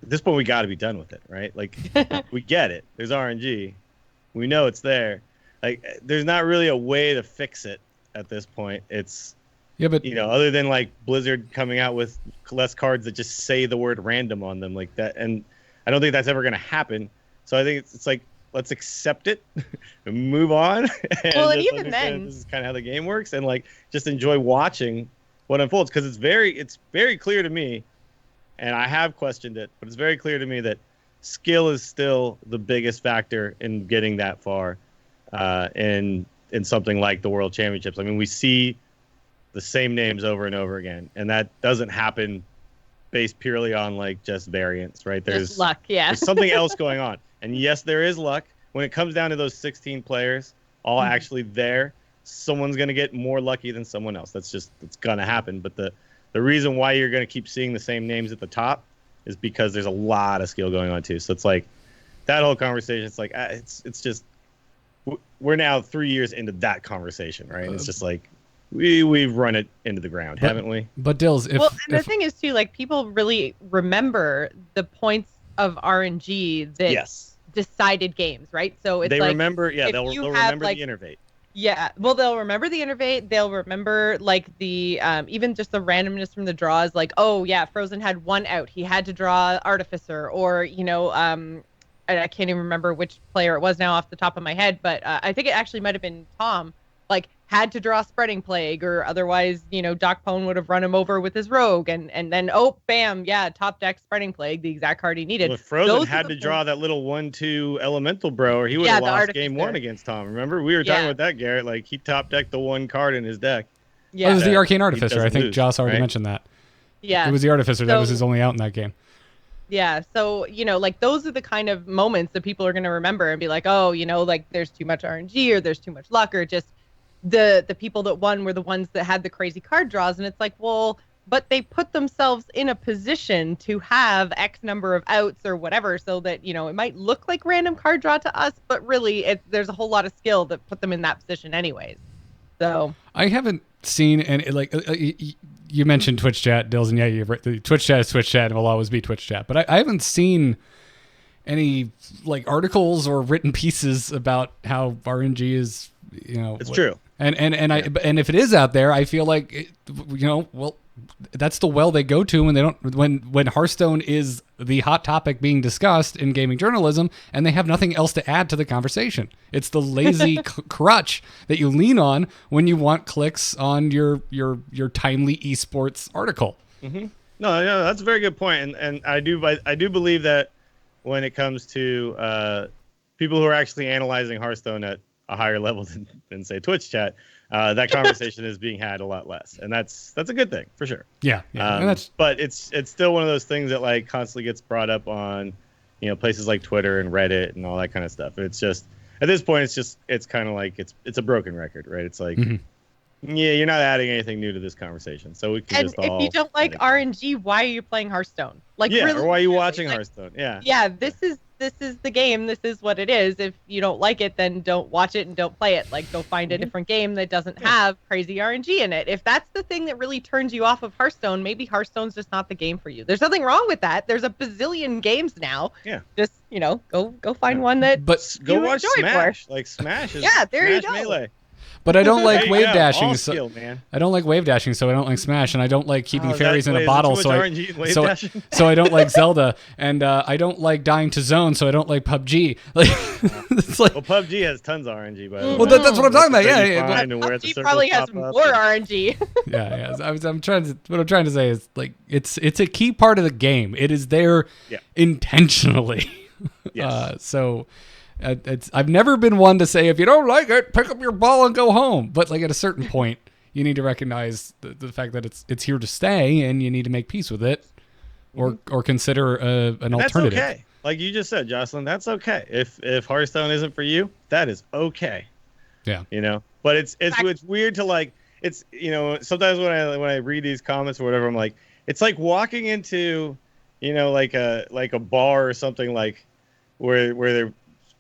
at this point we got to be done with it, right? Like we get it. There's RNG. We know it's there. Like there's not really a way to fix it at this point. It's
but
other than like Blizzard coming out with less cards that just say the word random on them like that, and I don't think that's ever going to happen. So I think it's like let's accept it and move on. And even then, this is kind of how the game works, and like just enjoy watching what unfolds, because it's very clear to me, and I have questioned it, but it's very clear to me that skill is still the biggest factor in getting that far in something like the World Championships. I mean, we see the same names over and over again, and that doesn't happen based purely on like just variance, right? There's
luck.
There's something else going on, and yes, there is luck. When it comes down to those 16 players all actually there, someone's going to get more lucky than someone else. It's going to happen. But the reason why you're going to keep seeing the same names at the top is because there's a lot of skill going on too. So it's like that whole conversation. It's like it's just we're now 3 years into that conversation, right? And it's just like we've run it into the ground, haven't we?
But Dills,
the thing is too, like people really remember the points of RNG that decided games, right? So it's
they
like
remember, they'll remember the innervate.
Yeah, well, they'll remember the innervate. They'll remember like the even just the randomness from the draws. Like, oh yeah, Frozen had one out. He had to draw Artificer, or and I can't even remember which player it was now off the top of my head, but I think it actually might have been Tom. Like had to draw Spreading Plague, or otherwise, Doc Pone would have run him over with his Rogue, and then, bam, yeah, top deck Spreading Plague, the exact card he needed.
Well, Frozen had to draw that little 1/2 Elemental Bro, or he would have lost game 1 against Tom. Remember? We were talking about that, Garrett. Like, he top decked the 1 card in his deck.
Yeah. It was the Arcane Artificer. I think Joss already mentioned that.
Yeah.
It was the Artificer that was his only out in that game.
Yeah, so, like, those are the kind of moments that people are going to remember and be like, oh, like, there's too much RNG, or there's too much luck, or just the people that won were the ones that had the crazy card draws. And it's like, well, but they put themselves in a position to have X number of outs or whatever, so that, it might look like random card draw to us, but really there's a whole lot of skill that put them in that position anyways. So
I haven't seen any, like, you mentioned Twitch chat, Dills, and yeah, the Twitch chat is Twitch chat and will always be Twitch chat. But I haven't seen any, like, articles or written pieces about how RNG is,
It's true.
And if it is out there, I feel like, that's the well they go to when Hearthstone is the hot topic being discussed in gaming journalism, and they have nothing else to add to the conversation. It's the lazy crutch that you lean on when you want clicks on your timely esports article.
Mm-hmm. No, that's a very good point, and I do believe that when it comes to people who are actually analyzing Hearthstone at a higher level than say Twitch chat, that conversation is being had a lot less, and that's a good thing for sure.
Yeah.
But it's still one of those things that, like, constantly gets brought up on, places like Twitter and Reddit and all that kind of stuff. It's just, at this point, it's kind of like it's a broken record, right? It's like, yeah, you're not adding anything new to this conversation, so we can just all.
And if you don't like RNG, why are you playing Hearthstone? Like,
yeah,
really,
or why are you watching Hearthstone? Yeah.
Yeah, this is the game. This is what it is. If you don't like it, then don't watch it and don't play it. Like, go find a different game that doesn't have crazy RNG in it. If that's the thing that really turns you off of Hearthstone, maybe Hearthstone's just not the game for you. There's nothing wrong with that. There's a bazillion games now.
Yeah.
Just, go find one that.
But
go watch Smash. Like, Smash is
there you go.
Melee.
But I don't like wave dashing.
Skill, man.
I don't like wave dashing, so I don't like Smash, and I don't like keeping fairies in a bottle, so I don't like Zelda, and I don't like dying to zone, so I don't like PUBG. Like, it's like,
well, PUBG has tons of RNG, by the way.
Well, that's what I'm talking about. Yeah.
PUBG probably has more RNG.
Yeah. What I'm trying to say is, like, it's a key part of the game. It is there intentionally.
Yes.
So. I've never been one to say, if you don't like it, pick up your ball and go home. But, like, at a certain point, you need to recognize the fact that it's here to stay, and you need to make peace with it, or consider an alternative.
That's okay. Like you just said, Jocelyn, that's okay. If Hearthstone isn't for you, that is okay.
Yeah.
But it's weird to, like, it's, sometimes when I read these comments or whatever, I'm like, it's like walking into, like a bar or something, like where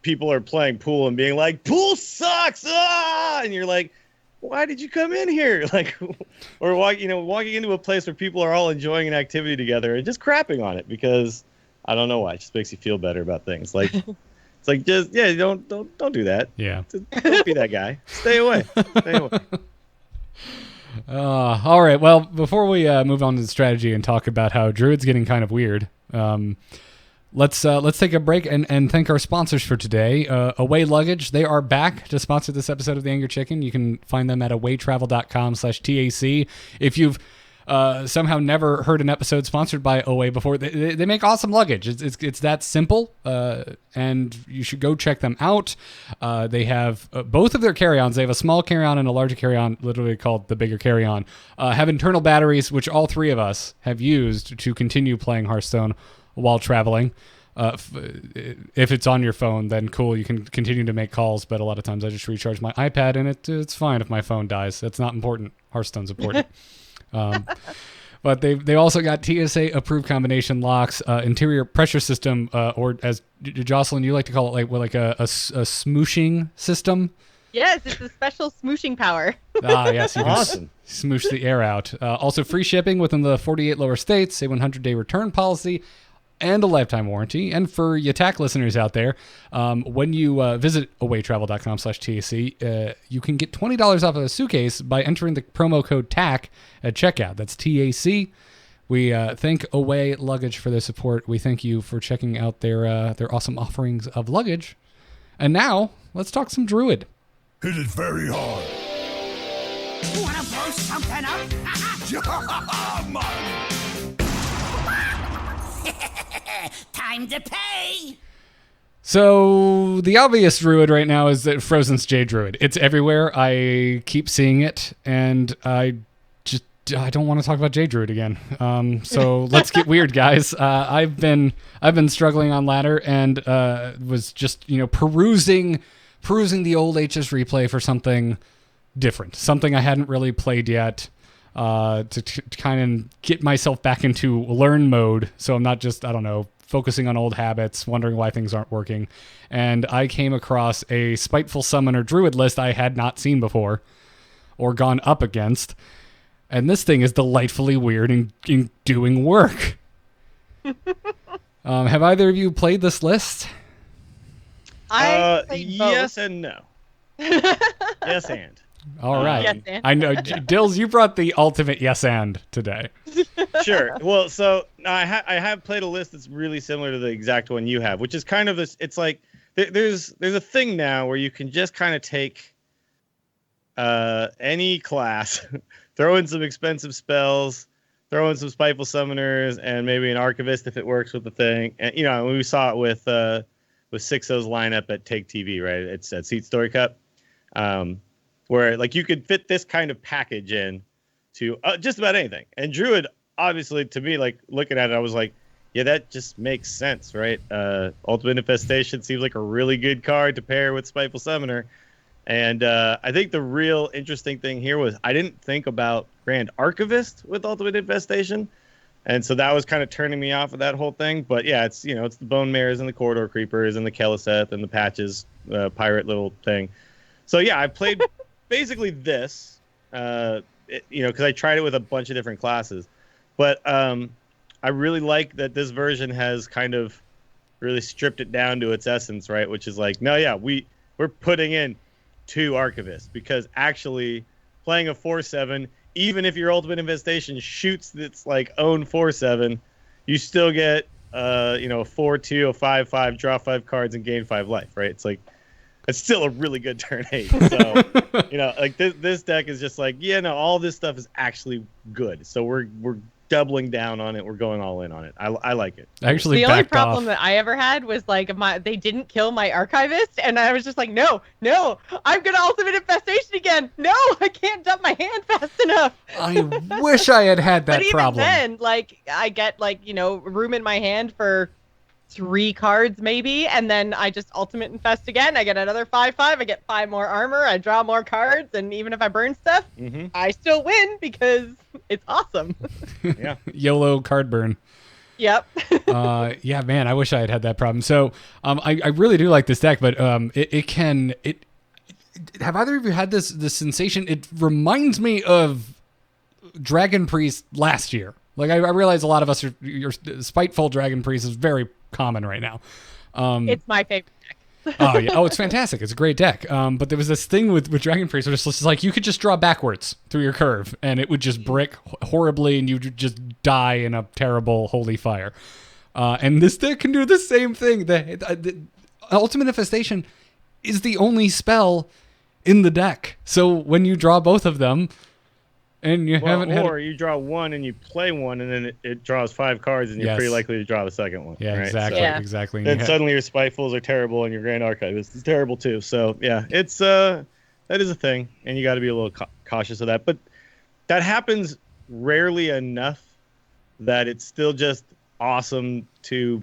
people are playing pool and being like, pool sucks, and you're like, why did you come in here? Like, or walking into a place where people are all enjoying an activity together and just crapping on it because I don't know why. It just makes you feel better about things. Like, it's like, just don't do that.
Yeah,
don't be that guy. Stay away.
All right. Well, before we move on to the strategy and talk about how Druid's getting kind of weird, let's take a break and thank our sponsors for today. Away Luggage, they are back to sponsor this episode of The Angry Chicken. You can find them at awaytravel.com/TAC. If you've somehow never heard an episode sponsored by Away before, they make awesome luggage. It's that simple, and you should go check them out. They have both of their carry-ons. They have a small carry-on and a larger carry-on, literally called the bigger carry-on. Have internal batteries, which all three of us have used to continue playing Hearthstone while traveling. If it's on your phone, then cool, you can continue to make calls, but a lot of times I just recharge my iPad, and it's fine if my phone dies. That's not important. Hearthstone's important. But they also got TSA approved combination locks, interior pressure system, or as Jocelyn, you like to call it, like a smooshing system.
Yes, it's a special smooshing power.
Yes, you can
awesome.
Smoosh the air out. Also free shipping within the 48 lower states, a 100-day return policy, and a lifetime warranty. And for you TAC listeners out there, when you visit awaytravel.com/TAC, you can get $20 off of a suitcase by entering the promo code TAC at checkout. That's TAC. We thank Away Luggage for their support. We thank you for checking out their awesome offerings of luggage. And now, let's talk some Druid.
Hit it very hard. Wanna blow something up? Time to pay!
So the obvious Druid right now is that Frozen's Jade Druid. It's everywhere. I keep seeing it, and I don't want to talk about Jade Druid again. So let's get weird, guys. I've been struggling on ladder and was just perusing the old HS replay for something different, something I hadn't really played yet, to kind of get myself back into learn mode. So I'm not just focusing on old habits, wondering why things aren't working. And I came across a Spiteful Summoner Druid list I had not seen before or gone up against. And this thing is delightfully weird and doing work. Have either of you played this list?
Yes and no. Yes and.
All right.
Yes, and.
I know, Dills, you brought the ultimate yes and today.
Sure. Well, so I have played a list that's really similar to the exact one you have, which is kind of this. It's like there's a thing now where you can just kind of take any class, throw in some expensive spells, throw in some Spiteful Summoners, and maybe an Archivist if it works with the thing. And we saw it with 6-0's lineup at Take TV, right? It's at Seat Story Cup. Where like you could fit this kind of package in to just about anything. And Druid, obviously, to me, like looking at it, I was like, yeah, that just makes sense, right? Ultimate Infestation seems like a really good card to pair with Spiteful Summoner. And I think the real interesting thing here was I didn't think about Grand Archivist with Ultimate Infestation. And so that was kind of turning me off of that whole thing. But yeah, it's it's the Bone Mares and the Corridor Creepers and the Keleseth and the Patches pirate little thing. So yeah, I played basically this, because I tried it with a bunch of different classes. But I really like that this version has kind of really stripped it down to its essence, right? Which is like, no, yeah, we're putting in 2 Archivists, because actually playing a 4/7, even if your Ultimate Infestation shoots its like own 4/7, you still get a 4/2, a 5/5, draw 5 cards and gain 5 life, right? It's like it's still a really good turn 8. So like this deck is just like, all this stuff is actually good. So we're doubling down on it. We're going all in on it. I like it.
Actually,
the only
backed
problem
off.
that I ever had was like they didn't kill my Archivist, and I was just like, no, I'm gonna Ultimate Infestation again. No, I can't dump my hand fast enough.
I wish I had that
but even
problem.
then, like I get room in my hand for 3 cards maybe, and then I just Ultimate Infest again. I get another 5/5. I get 5 more armor. I draw more cards, and even if I burn stuff, I still win because it's awesome.
Yeah.
YOLO card burn.
Yep.
Yeah, man, I wish I had that problem. So I really do like this deck, but it have either of you had this sensation? It reminds me of Dragon Priest last year. Like I realize a lot of us your Spiteful Dragon Priest is very common right now.
It's my favorite deck.
Oh yeah, it's fantastic. It's a great deck. But there was this thing with Dragon Priest where it's just like you could just draw backwards through your curve and it would just brick horribly and you would just die in a terrible holy fire. And this deck can do the same thing. The Ultimate Infestation is the only spell in the deck. So when you draw both of them, and you haven't had...
Or you draw one and you play one, and then it draws 5 cards, and you're pretty likely to draw the second one.
Yeah,
right?
exactly.
So
Exactly.
then suddenly your Spitefuls are terrible, and your Grand Archivist is terrible too. So yeah, it's that is a thing, and you got to be a little cautious of that. But that happens rarely enough that it's still just awesome to...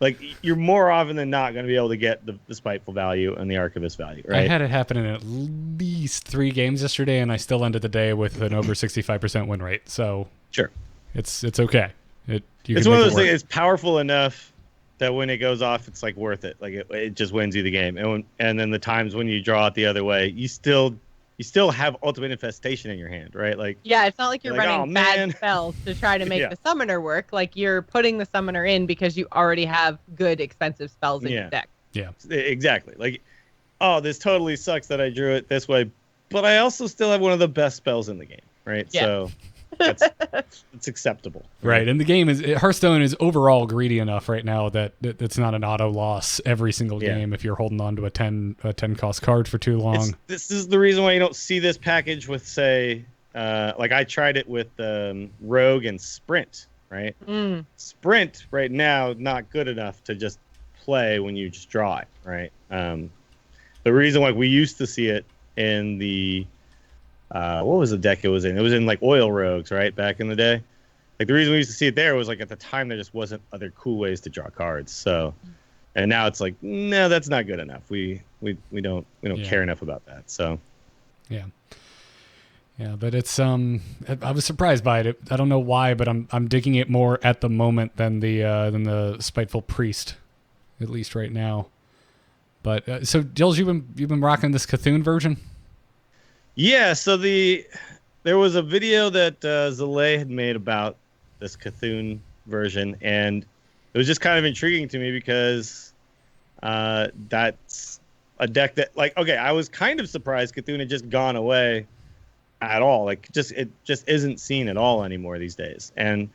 Like, you're more often than not going to be able to get the Spiteful value and the Archivist value, right?
I had it happen in at least 3 games yesterday, and I still ended the day with an over 65% win rate. So
sure,
it's okay.
It's one of those things. It's powerful enough that when it goes off, it's like worth it. Like it just wins you the game. And then the times when you draw it the other way, you still have Ultimate Infestation in your hand, right? Like,
yeah, it's not like you're
like,
running bad spells to try to make the summoner work. Like you're putting the summoner in because you already have good expensive spells in your deck.
Yeah,
exactly. Like, oh, this totally sucks that I drew it this way, but I also still have one of the best spells in the game, right?
Yeah.
So it's acceptable.
Right, and the game Hearthstone is overall greedy enough right now that it's not an auto loss every single game if you're holding on to a 10 cost card for too long.
This is the reason why you don't see this package with, say, like I tried it with Rogue and Sprint, right? Sprint right now not good enough to just play when you just draw it, right? The reason why we used to see it in the what was the deck it was in? It was in like Oil Rogues, right? Back in the day. Like the reason we used to see it there was like at the time there just wasn't other cool ways to draw cards. So, and now it's like, no, that's not good enough. We don't care enough about that. So,
yeah, but it's I was surprised by it. I don't know why, but I'm digging it more at the moment than the Spiteful Priest, at least right now. But so, Dills, you've been rocking this Cthulhu version.
Yeah, so there was a video that Zalay had made about this Cthulhu version, and it was just kind of intriguing to me because that's a deck that, like, okay, I was kind of surprised Cthulhu had just gone away at all. Like, it just isn't seen at all anymore these days. And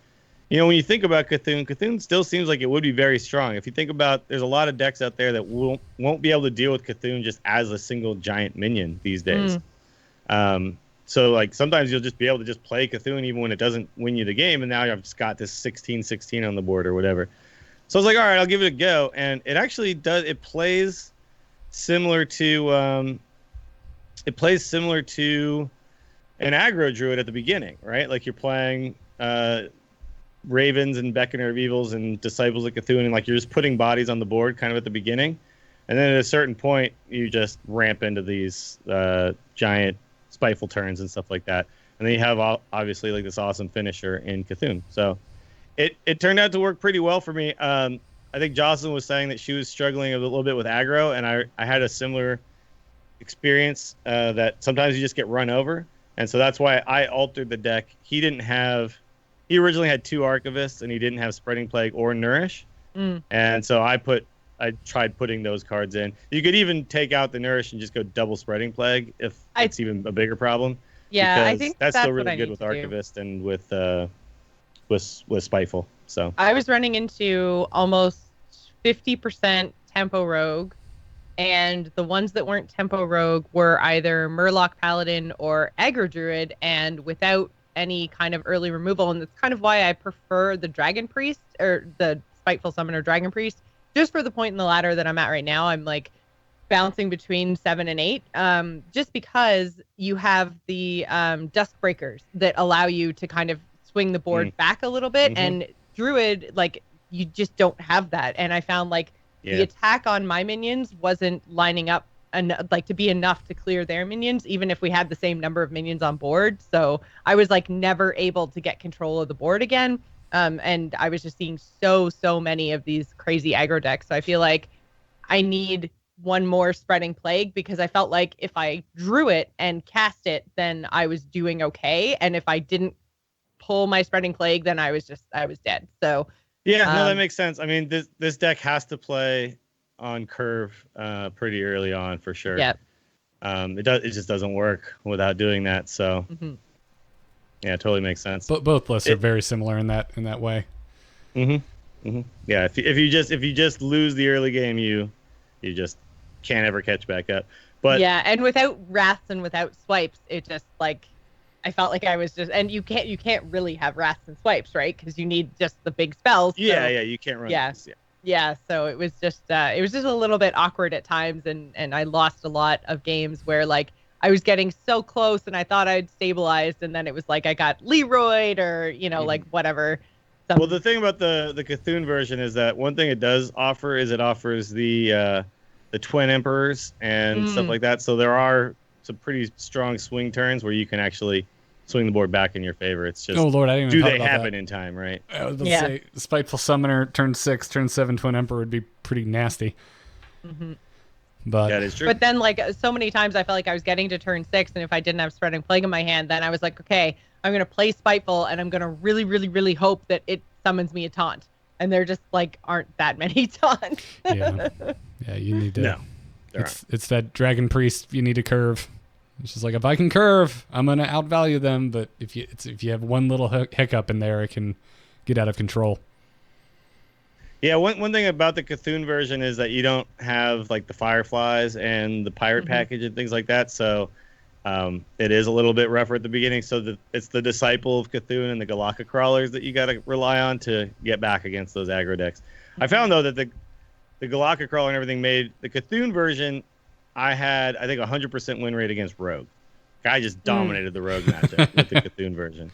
you know, when you think about Cthulhu still seems like it would be very strong. If you think about, there's a lot of decks out there that won't be able to deal with Cthulhu just as a single giant minion these days. So like sometimes you'll just be able to just play Cthulhu even when it doesn't win you the game, and now I've just got this 16/16 on the board or whatever. So I was like, all right, I'll give it a go, and it actually does. It plays similar to an aggro druid at the beginning, right? Like you're playing Ravens and Beckoner of Evils and Disciples of Cthulhu, and like you're just putting bodies on the board kind of at the beginning, and then at a certain point you just ramp into these giant Spiteful turns and stuff like that, and then you have obviously like this awesome finisher in Cthulhu. So it turned out to work pretty well for me. I think Jocelyn was saying that she was struggling a little bit with aggro, and I had a similar experience that sometimes you just get run over, and so that's why I altered the deck. He originally had 2 Archivists, and he didn't have Spreading Plague or Nourish, and so I tried putting those cards in. You could even take out the Nourish and just go double Spreading Plague if it's even a bigger problem.
Yeah, I think
that's still really good with Archivist and with Spiteful. So
I was running into almost 50% Tempo Rogue, and the ones that weren't Tempo Rogue were either Murloc Paladin or Aggro Druid, and without any kind of early removal. And that's kind of why I prefer the Dragon Priest, or the Spiteful Summoner Dragon Priest. Just for the point in the ladder that I'm at right now, I'm like bouncing between 7 and 8, just because you have the Dusk Breakers that allow you to kind of swing the board back a little bit. And Druid, like, you just don't have that. And I found like the attack on my minions wasn't lining up to be enough to clear their minions, even if we had the same number of minions on board. So I was like never able to get control of the board again. And I was just seeing so many of these crazy aggro decks. So I feel like I need one more Spreading Plague, because I felt like if I drew it and cast it, then I was doing okay. And if I didn't pull my Spreading Plague, then I was dead. So
yeah, no, that makes sense. I mean, this deck has to play on curve pretty early on for sure.
Yeah.
It just doesn't work without doing that. So yeah, it totally makes sense.
But both lists are very similar in that way.
Yeah, if you just lose the early game, you just can't ever catch back up. But
yeah, and without wraths and without swipes, it just like I felt like I was just, and you can't really have wraths and swipes, right? Because you need just the big spells. So,
yeah, you can't run.
Yeah. So it was just a little bit awkward at times, and I lost a lot of games where like I was getting so close and I thought I'd stabilized, and then it was like I got Leroyed or like whatever.
Well, the thing about the Cthulhu version is that one thing it does offer is it offers the Twin Emperors and stuff like that. So there are some pretty strong swing turns where you can actually swing the board back in your favor. It's just,
oh Lord, I didn't even
do
talk
they
about
happen
that
in time, right?
I was about to say, Spiteful Summoner, turn 6, turn 7, Twin Emperor would be pretty nasty. But
that is true.
But then, like, so many times I felt like I was getting to turn 6, and if I didn't have Spreading Plague in my hand, then I was like, okay, I'm going to play Spiteful, and I'm going to really, really, really hope that it summons me a taunt. And there just, like, aren't that many taunts.
yeah, you need to.
No.
It's that Dragon Priest you need to curve. It's just like, if I can curve, I'm gonna outvalue them. But if you have one little hiccup in there, it can get out of control.
Yeah, one thing about the Cthulhu version is that you don't have like the Fireflies and the Pirate package and things like that. So it is a little bit rougher at the beginning. So it's the Disciple of Cthulhu and the Galaka Crawlers that you got to rely on to get back against those aggro decks. I found though that the Galaka Crawler and everything made the Cthulhu version. I had, I think, 100% win rate against Rogue. Guy just dominated the Rogue matchup with the Cthulhu version.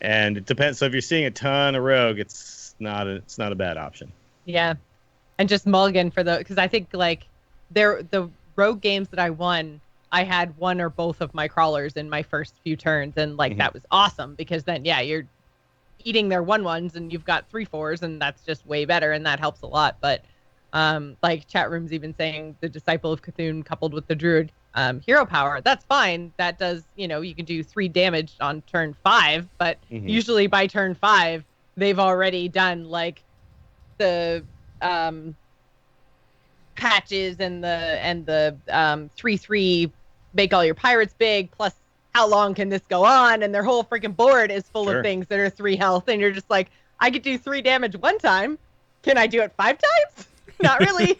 And it depends. So if you're seeing a ton of Rogue, it's not a bad option.
Yeah, and just mulligan for because I think like the Rogue games that I won, I had one or both of my crawlers in my first few turns, and like that was awesome because then you're eating their 1/1s and you've got 3/4s, and that's just way better, and that helps a lot. But like chat rooms even saying the Disciple of Cthulhu coupled with the Druid hero power, that's fine. That does, you can do 3 damage on turn 5, but usually by turn 5 they've already done like the patches and the 3/3 make all your pirates big, plus how long can this go on, and their whole freaking board is full of things that are 3 health, and you're just like, I could do 3 damage one time, can I do it 5 times? Not really.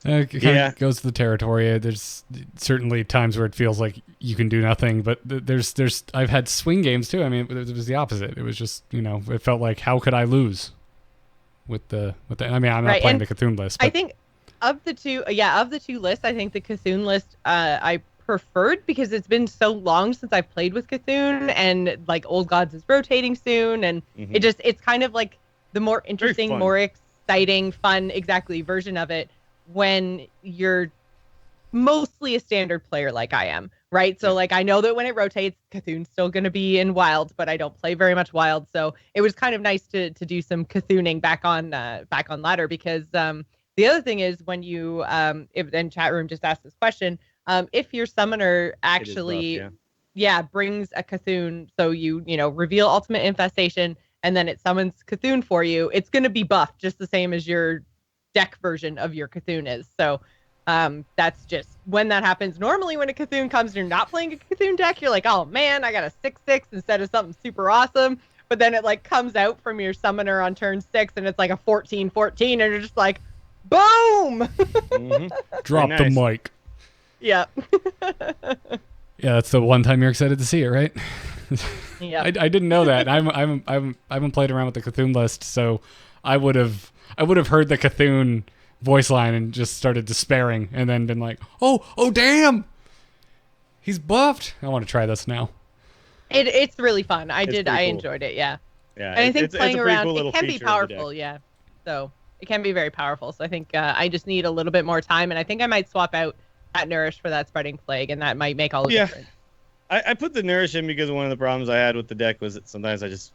It kind of goes to the territory. There's certainly times where it feels like you can do nothing, but there's I've had swing games too. I mean, it was the opposite. It was just, it felt like, how could I lose with the I mean, I'm not playing the Cthulhu list, but I
think of the two lists, I think the Cthulhu list I preferred because it's been so long since I've played with Cthulhu, and like Old Gods is rotating soon, and it's kind of like the more interesting, more exciting, fun, version of it when you're mostly a standard player like I am, right? So like I know that when it rotates, Cthulhu's still going to be in Wild, but I don't play very much Wild, so it was kind of nice to do some Cthulhuing back on ladder, because the other thing is when you if chat room just asked this question, if your summoner actually brings a Cthulhu, so you reveal Ultimate Infestation and then it summons Cthulhu for you, it's going to be buffed just the same as your deck version of your Cthulhu is. So that's just when that happens. Normally when a Cthulhu comes and you're not playing a Cthulhu deck, you're like, oh man, I got a 6/6 instead of something super awesome. But then it like comes out from your summoner on turn 6 and it's like a 14/14, and you're just like, boom!
Drop the mic.
Yeah.
Yeah, that's the one time you're excited to see it, right?
Yeah.
I didn't know that. I haven't played around with the Cthulhu list, so I would have heard the Cthulhu voice line and just started despairing, and then been like, oh damn, he's buffed. I want to try this now.
It's really fun. I
cool.
enjoyed it. Yeah.
Yeah.
And I think playing around,
cool
it can be powerful. Yeah. So it can be very powerful. So I think I just need a little bit more time, and I think I might swap out at Nourish for that Spreading Plague, and that might make all the difference.
I put the Nourish in because one of the problems I had with the deck was that sometimes I just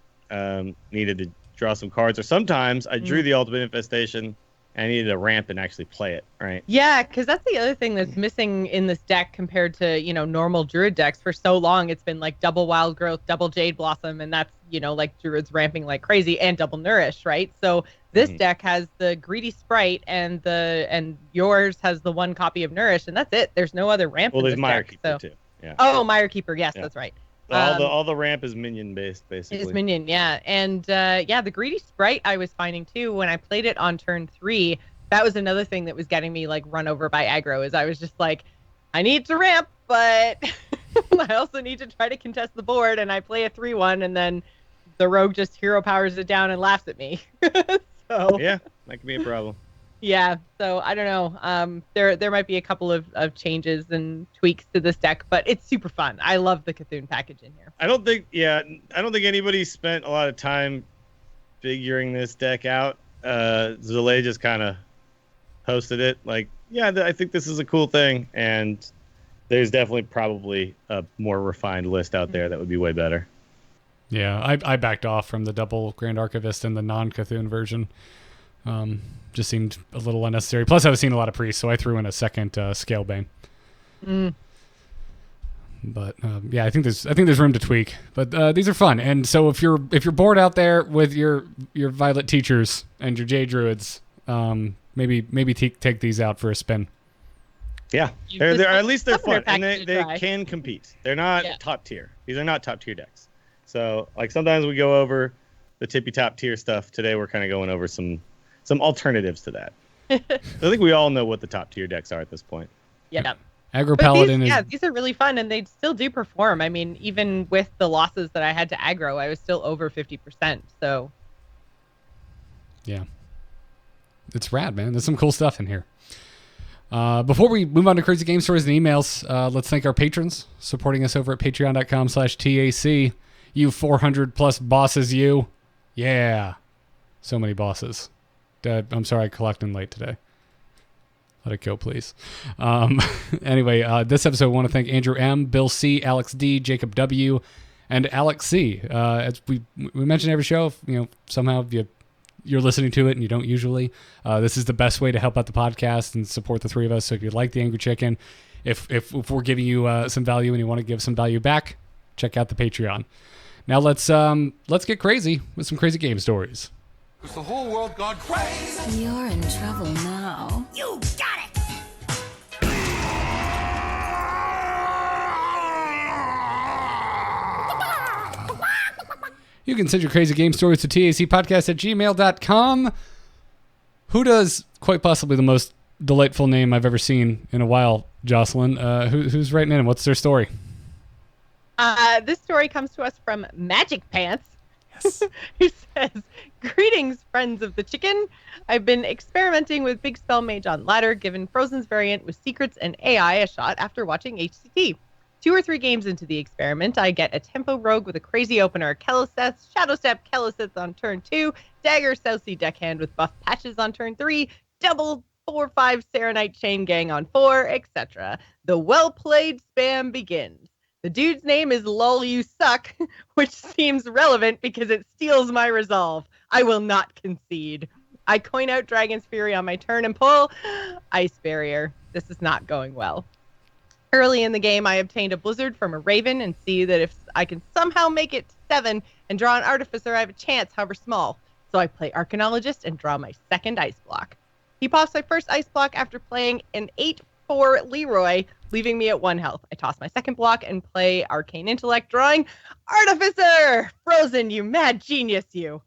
needed to draw some cards, or sometimes I drew the Ultimate Infestation and I needed a ramp and actually play it, right?
Yeah, because that's the other thing that's missing in this deck compared to, normal Druid decks. For so long, it's been like double Wild Growth, double Jade Blossom, and that's, like Druid's ramping like crazy, and double Nourish, right? So this deck has the Greedy Sprite, and yours has the 1 copy of Nourish, and that's it. There's no other ramp in this deck.
Well, there's Mire Keeper too. Yeah.
Oh, Mire Keeper, yes, that's right.
All the ramp is minion based, basically.
It's minion, yeah. And the Greedy Sprite I was finding too when I played it on turn 3. That was another thing that was getting me like run over by aggro, is I was just like, I need to ramp, but I also need to try to contest the board, and I play a 3/1, and then the rogue just hero powers it down and laughs at me. So
yeah, that could be a problem.
Yeah, so I don't know. There might be a couple of changes and tweaks to this deck, but it's super fun. I love the Cthulhu package in here.
I don't think anybody spent a lot of time figuring this deck out. Zalay just kind of posted it like, I think this is a cool thing, and there's definitely probably a more refined list out there that would be way better.
Yeah, I backed off from the double Grand Archivist and the non-Cthulhu version. Just seemed a little unnecessary. Plus, I was seeing a lot of priests, so I threw in a second Scalebane. But I think there's room to tweak. But these are fun, and so if you're bored out there with your Violet Teachers and your Jade Druids, maybe take these out for a spin.
Yeah,
Use
they're
this
at least they're
summoner
fun and
pack to
they
try.
can compete. They're not
Yeah.
top tier. These are not top tier decks. So like sometimes we go over the tippy top tier stuff. Today we're kind of going over some alternatives to that. I think we all know what the top tier decks are at this point.
Yeah.
Aggro
But
Paladin
these,
is
yeah, these are really fun, and they still do perform. I mean, even with the losses that I had to aggro, I was still over 50%. So
yeah, it's rad, man. There's some cool stuff in here. Before we move on to crazy game stories and emails, let's thank our patrons supporting us over at patreon.com/TAC. You 400 plus bosses, you. Yeah. So many bosses. I'm sorry I collected them late today. Let it go, please. Anyway, this episode, I want to thank Andrew M., Bill C., Alex D., Jacob W., and Alex C. As we mention every show, if, somehow you're listening to it and you don't usually, this is the best way to help out the podcast and support the three of us. So if you like the Angry Chicken, if we're giving you some value and you want to give some value back, check out the Patreon. Now let's get crazy with some crazy game stories.
Has the whole world gone crazy?
You're in trouble now.
You got it!
You can send your crazy game stories to tacpodcast@gmail.com. Who does quite possibly the most delightful name I've ever seen in a while, Jocelyn? Who's writing in? What's their story?
this story comes to us from Magic Pants.
Yes.
Who says, "Greetings, friends of the chicken. I've been experimenting with Big Spell Mage on ladder, given Frozen's variant with secrets and AI a shot after watching HCT. 2 or 3 games into the experiment, I get a tempo rogue with a crazy opener, Keloseth, Shadow Step, Keloseth on turn 2, Dagger, South Sea Deckhand with buff patches on turn 3, double 4/5 Serenite Chain Gang on 4, etc. The well-played spam begins. The dude's name is Lol You Suck, which seems relevant because it steals my resolve. I will not concede. I coin out Dragon's Fury on my turn and pull Ice Barrier. This is not going well. Early in the game, I obtained a Blizzard from a Raven and see that if I can somehow make it to 7 and draw an Artificer, I have a chance, however small. So I play Arcanologist and draw my second Ice Block. He pops my first Ice Block after playing an 8/4 Leroy, leaving me at 1 health. I toss my second block and play Arcane Intellect, drawing Artificer! Frozen, you mad genius, you!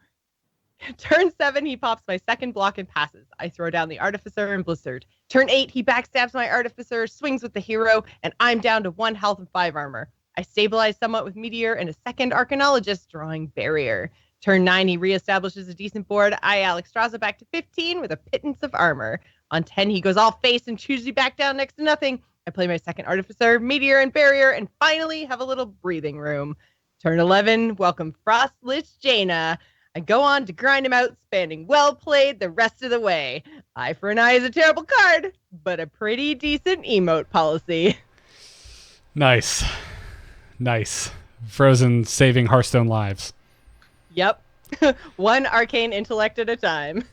Turn 7, he pops my second block and passes. I throw down the Artificer and Blizzard. Turn 8, he backstabs my Artificer, swings with the hero, and I'm down to 1 health and 5 armor. I stabilize somewhat with Meteor and a second Arcanologist, drawing Barrier. Turn 9, he reestablishes a decent board. I Alexstrasza back to 15 with a pittance of armor. On 10, he goes all face and chews me back down next to nothing. I play my second Artificer, Meteor, and Barrier, and finally have a little breathing room. Turn 11, welcome Frostlich Jaina. I go on to grind him out, spanning well played the rest of the way. Eye for an eye is a terrible card, but a pretty decent emote policy.
Nice. Frozen saving Hearthstone lives.
Yep. 1 arcane intellect at a time.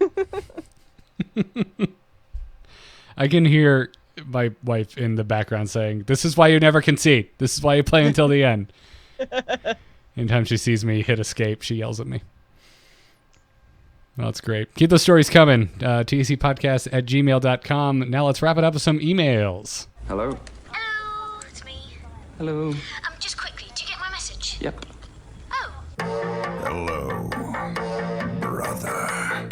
I can hear my wife in the background saying, "This is why you never concede. This is why you play until the end." Anytime she sees me hit escape, she yells at me. Well, that's great. Keep those stories coming. tacpodcast@gmail.com. Now let's wrap it up with some emails.
Hello?
Hello, it's me.
Hello?
Just quickly, do you get my message?
Yep.
Oh,
Hello, brother.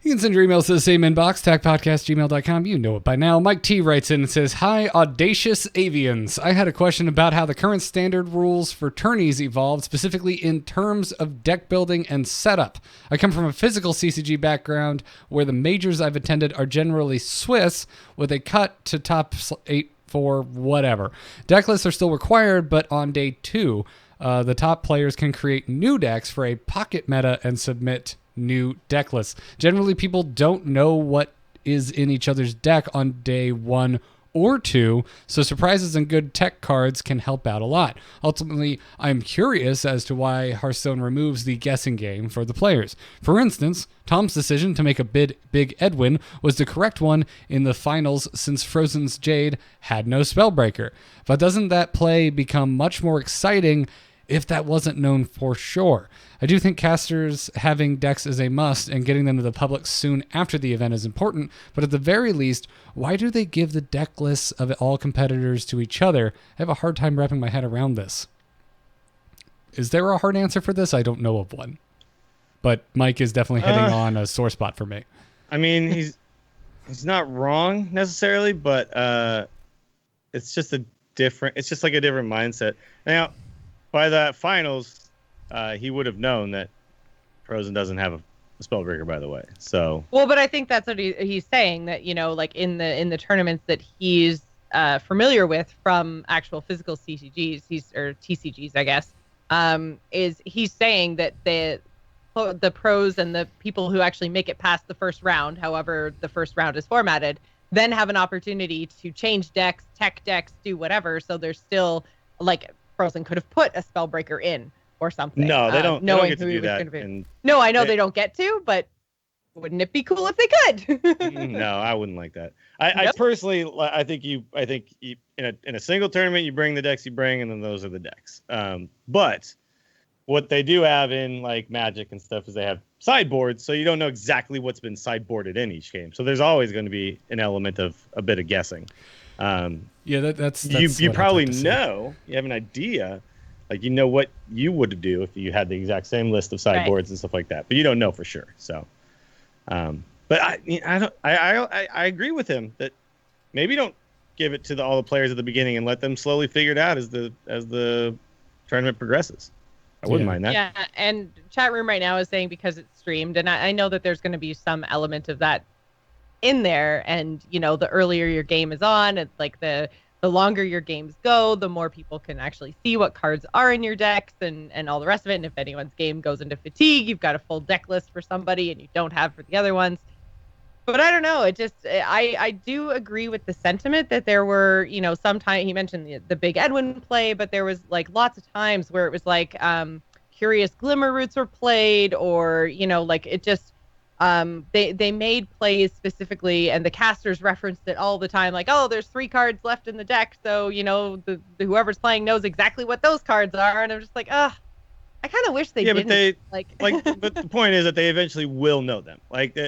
You can send your emails to the same inbox, tacpodcast@gmail.com. You know it by now. Mike T writes in and says, "Hi, audacious avians. I had a question about how the current standard rules for tourneys evolved, specifically in terms of deck building and setup. I come from a physical CCG background where the majors I've attended are generally Swiss with a cut to top 8 for whatever. Deck lists are still required, but on day 2, the top players can create new decks for a pocket meta and submit new deck lists. Generally, people don't know what is in each other's deck on day 1 or 2, so surprises and good tech cards can help out a lot. Ultimately, I'm curious as to why Hearthstone removes the guessing game for the players. For instance, Tom's decision to make a Big Edwin was the correct one in the finals since Frozen's Jade had no Spellbreaker. But doesn't that play become much more exciting if that wasn't known for sure. I do think casters having decks is a must and getting them to the public soon after the event is important, but at the very least, why do they give the deck lists of all competitors to each other? I have a hard time wrapping my head around this. Is there a hard answer for this? I don't know of one. But Mike is definitely hitting on a sore spot for me.
I mean, he's not wrong necessarily, but it's just like a different mindset. Now, by the finals, he would have known that Frozen doesn't have a Spellbreaker, by the way. So
well, but I think that's what he's saying, that like in the tournaments that he's familiar with from actual physical CCGs, or TCGs, I guess, is he's saying that the pros and the people who actually make it past the first round, however the first round is formatted, then have an opportunity to change decks, tech decks, do whatever. So there's still, like, Frozen could have put a Spellbreaker in or something.
No, they don't.
Knowing
They don't get
who
to
he
do
was
that.
going to be.
And
No, I know they don't get to, but wouldn't it be cool if they could?
no, I wouldn't like that. I
Nope.
personally, I think you in a single tournament, you bring the decks you bring, and then those are the decks. But what they do have in like Magic and stuff is they have sideboards, so you don't know exactly what's been sideboarded in each game. So there's always going to be an element of a bit of guessing.
Yeah, that's
You
what
probably
I'd like to see.
know, you have an idea, like you know what you would do if you had the exact same list of sideboards and stuff like that, but you don't know for sure. So, but I agree with him that maybe don't give it to all the players at the beginning and let them slowly figure it out as the tournament progresses. I wouldn't mind that.
Yeah, and chat room right now is saying because it's streamed, and I know that there's going to be some element of that in there, and the earlier your game is on, it's like the longer your games go, the more people can actually see what cards are in your decks and all the rest of it. And if anyone's game goes into fatigue, you've got a full deck list for somebody and you don't have for the other ones. But I don't know. It just, I do agree with the sentiment that there were, sometimes he mentioned the big Edwin play, but there was like lots of times where it was like Curious Glimmer Roots were played, or, like it just, they made plays specifically, and the casters referenced it all the time, like, oh, there's 3 cards left in the deck, so, the whoever's playing knows exactly what those cards are. And I'm just like, I kind of wish they didn't.
But the point is that they eventually will know them.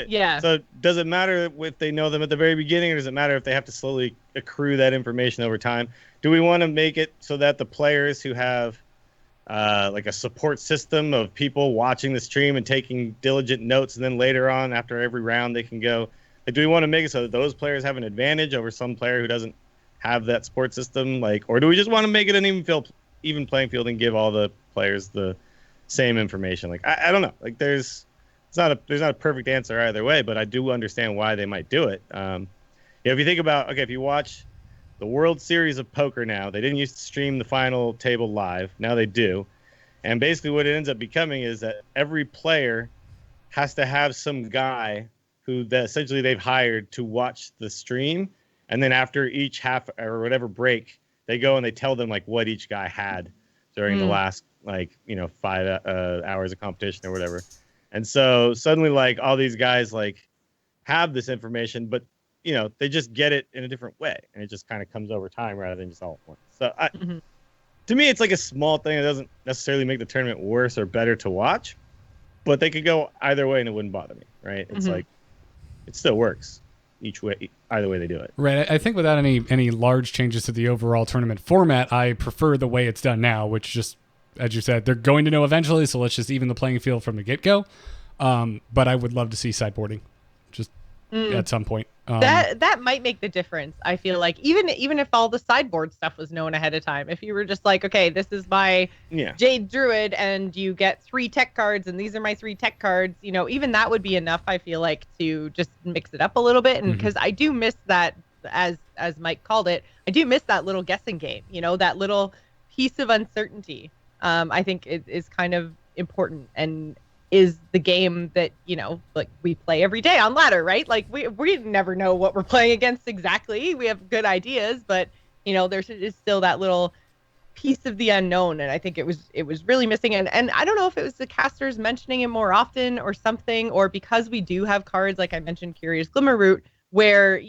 Yeah.
So does it matter if they know them at the very beginning, or does it matter if they have to slowly accrue that information over time? Do we want to make it so that the players who have like a support system of people watching the stream and taking diligent notes, and then later on after every round they can go, like, do we want to make it so that those players have an advantage over some player who doesn't have that support system? Or do we just want to make it an even playing field and give all the players the same information? I don't know. There's not a perfect answer either way, but I do understand why they might do it. If you think about, if you watch the World Series of Poker now, they didn't used to stream the final table live. Now they do. And basically what it ends up becoming is that every player has to have some guy who essentially they've hired to watch the stream. And then after each half or whatever break, they go and they tell them what each guy had during the last 5 hours of competition or whatever. And so suddenly all these guys have this information, but they just get it in a different way, and it just kind of comes over time rather than just all at once. So to me, it's like a small thing that doesn't necessarily make the tournament worse or better to watch, but they could go either way and it wouldn't bother me, right? It's it still works either way they do it.
Right. I think without any large changes to the overall tournament format, I prefer the way it's done now, which just, as you said, they're going to know eventually, so let's just even the playing field from the get-go. But I would love to see sideboarding just at some point.
That might make the difference. I feel like even if all the sideboard stuff was known ahead of time, if you were just like, okay, this is my Jade Druid, and you get 3 tech cards, and these are my 3 tech cards, even that would be enough, I feel like, to just mix it up a little bit. And because I do miss that, as Mike called it, I do miss that little guessing game, that little piece of uncertainty. I think it is kind of important, and is the game that we play every day on ladder, right? We never know what we're playing against exactly. We have good ideas, but there's still that little piece of the unknown, and I think it was really missing. And I don't know if it was the casters mentioning it more often or something, or because we do have cards like I mentioned, Curious Glimmer Root, where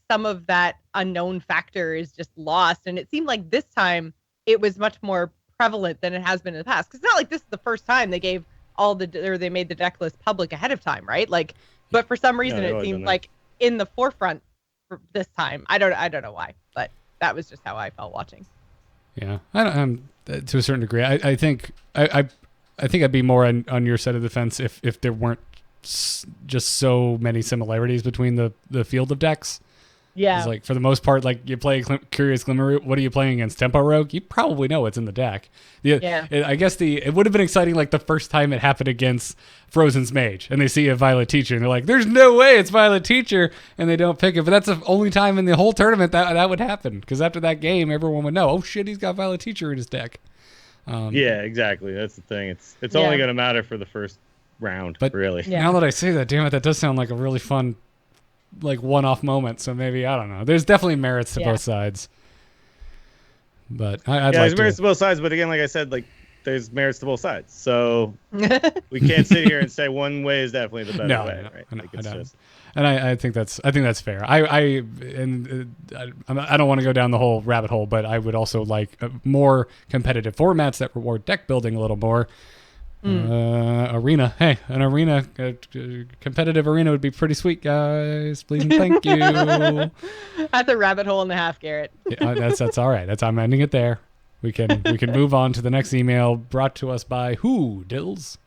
some of that unknown factor is just lost. And it seemed like this time it was much more prevalent than it has been in the past. Because it's not like this is the first time they gave they made the deck list public ahead of time, right? Like, but for some reason it seemed like in the forefront for this time. I don't know why, but that was just how I felt watching.
Yeah, to a certain degree. I think I'd be more on your side of the fence if there weren't just so many similarities between the field of decks.
Yeah.
It's like, for the most part, like, you play Curious Glimmer, what are you playing against? Tempo Rogue? You probably know what's in the deck.
Yeah.
I guess it would have been exciting, like, the first time it happened against Frozen's Mage, and they see a Violet Teacher, and they're like, there's no way it's Violet Teacher, and they don't pick it. But that's the only time in the whole tournament that would happen, because after that game, everyone would know, oh, shit, he's got Violet Teacher in his deck.
Yeah, exactly. That's the thing. It's only going to matter for the first round, but really.
Yeah.
Now that I say that, damn it, that does sound like a really fun, like, one-off moment. So maybe, I don't know. There's definitely merits to both sides. But
there's merits to both sides. But again, like I said, like, there's merits to both sides. So we can't sit here and say one way is definitely the better way, right?
I think that's fair. I don't want to go down the whole rabbit hole, but I would also like more competitive formats that reward deck building a little more. Arena. Hey, an arena, competitive arena would be pretty sweet, guys. Please and thank you.
That's a rabbit hole and a half, Garrett.
That's all right. I'm ending it there. We can move on to the next email brought to us by who, Dills?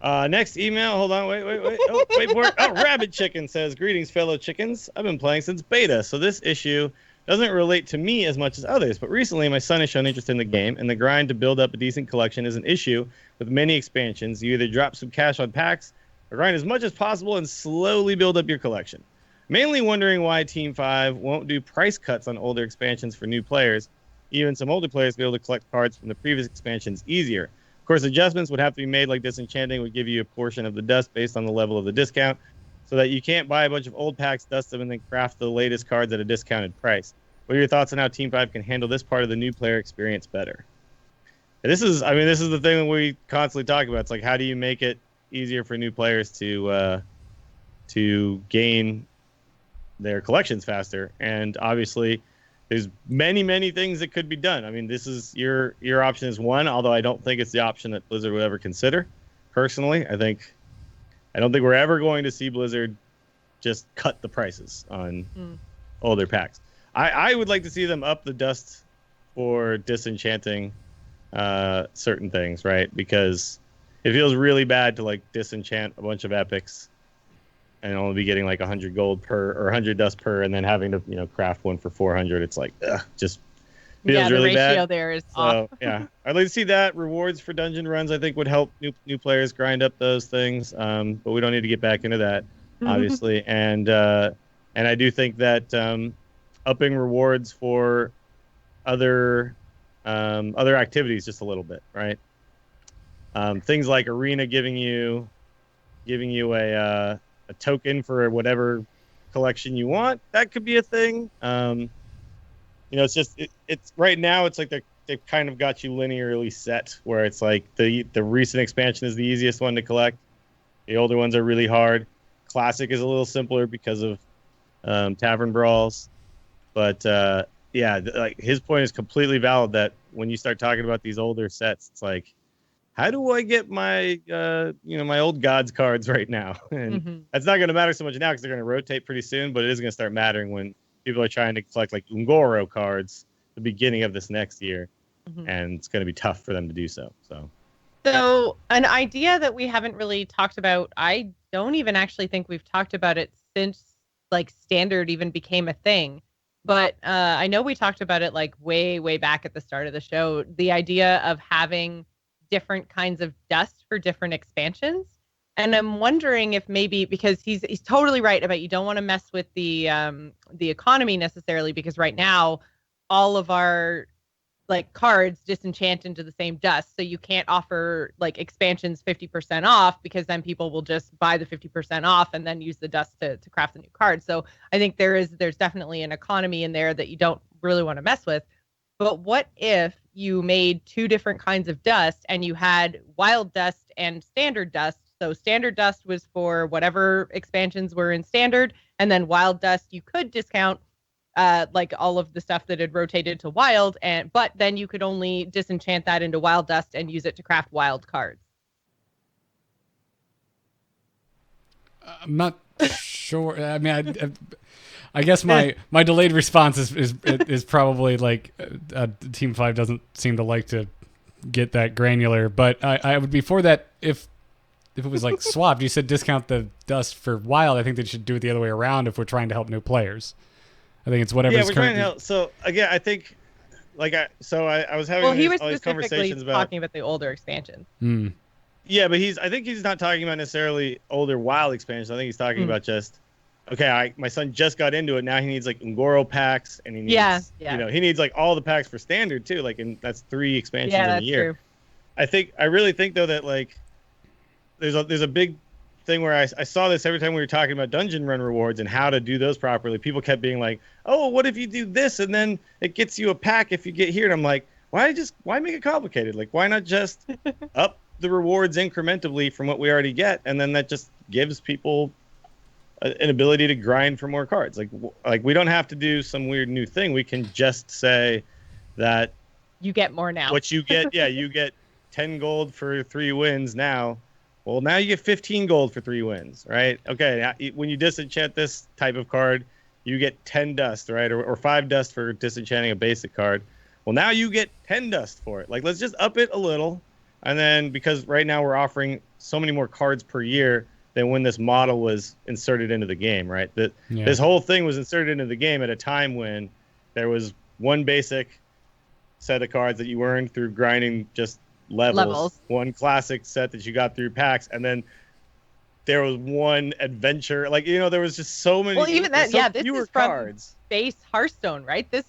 Next email. Hold on. Wait. Oh, wait for it. Oh, Rabbit Chicken says, greetings, fellow chickens. I've been playing since beta, so this issue doesn't relate to me as much as others, but recently my son has shown interest in the game, and the grind to build up a decent collection is an issue with many expansions. You either drop some cash on packs or grind as much as possible and slowly build up your collection. Mainly wondering why Team 5 won't do price cuts on older expansions for new players. Even some older players be able to collect cards from the previous expansions easier. Of course, adjustments would have to be made, like Disenchanting would give you a portion of the dust based on the level of the discount, so that you can't buy a bunch of old packs, dust them, and then craft the latest cards at a discounted price. What are your thoughts on how Team 5 can handle this part of the new player experience better? And this is the thing that we constantly talk about. It's like, how do you make it easier for new players to gain their collections faster? And obviously, there's many things that could be done. I mean, this is your option is one, although I don't think it's the option that Blizzard would ever consider. Personally, I don't think we're ever going to see Blizzard just cut the prices on older packs. I would like to see them up the dust for disenchanting certain things, right? Because it feels really bad to like disenchant a bunch of epics and only be getting like 100 gold per or 100 dust per, and then having to craft one for 400. It's like just feels really bad.
The ratio there is off.
Yeah, I'd like to see that. Rewards for dungeon runs, I think, would help new players grind up those things. But we don't need to get back into that, obviously. And I do think that upping rewards for other activities just a little bit, right? Things like Arena giving you a token for whatever collection you want, that could be a thing. It's just it's right now it's like they've kind of got you linearly set, where it's like the recent expansion is the easiest one to collect. The older ones are really hard. Classic is a little simpler because of Tavern Brawls. But like his point is completely valid, that when you start talking about these older sets, it's like, how do I get my my old gods cards right now? And that's not going to matter so much now because they're going to rotate pretty soon, but it is going to start mattering when people are trying to collect like Ungoro cards at the beginning of this next year, and it's going to be tough for them to do so.
So an idea that we haven't really talked about, I don't even actually think we've talked about it since like Standard even became a thing. But I know we talked about it like way back at the start of the show, the idea of having different kinds of dust for different expansions. And I'm wondering if maybe, because he's totally right about you don't want to mess with the economy necessarily, because right now all of our like cards disenchant into the same dust, so you can't offer like expansions 50% off, because then people will just buy the 50% off and then use the dust to craft the new card. So I think there's definitely an economy in there that you don't really want to mess with. But what if you made two different kinds of dust and you had wild dust and standard dust? So standard dust was for whatever expansions were in standard, and then wild dust you could discount like all of the stuff that had rotated to wild, but then you could only disenchant that into wild dust and use it to craft wild cards.
I'm not sure. I mean, I guess my delayed response is probably like Team 5 doesn't seem to like to get that granular, but I would be for that if it was like swapped. You said discount the dust for wild. I think they should do it the other way around if we're trying to help new players. I think it's whatever.
Yeah, we're trying to help. So again, I think like I was having all these conversations about
talking about the older expansions.
Yeah, but I think he's not talking about necessarily older wild expansions. I think he's talking about just okay, my son just got into it. Now he needs like Ungoro packs, and he needs he needs like all the packs for standard too. Like, and that's 3 expansions in a year. True. I really think though that like there's a big thing where I saw this every time we were talking about dungeon run rewards and how to do those properly. People kept being like, oh, what if you do this and then it gets you a pack if you get here? And I'm like, why make it complicated? Like, why not just up the rewards incrementally from what we already get, and then that just gives people an ability to grind for more cards. Like we don't have to do some weird new thing. We can just say that
you get more now.
What you get, you get 10 gold for 3 wins now. Well, now you get 15 gold for 3 wins, right? Okay, now, when you disenchant this type of card, you get 10 dust, right? Or 5 dust for disenchanting a basic card. Well, now you get 10 dust for it. Like, let's just up it a little. And then, because right now we're offering so many more cards per year than when this model was inserted into the game, right? This whole thing was inserted into the game at a time when there was one basic set of cards that you earned through grinding just levels, one classic set that you got through packs, and then there was one adventure. Like, there was just so many.
Well, even that, this
fewer
is from
cards.
Base Hearthstone, right? This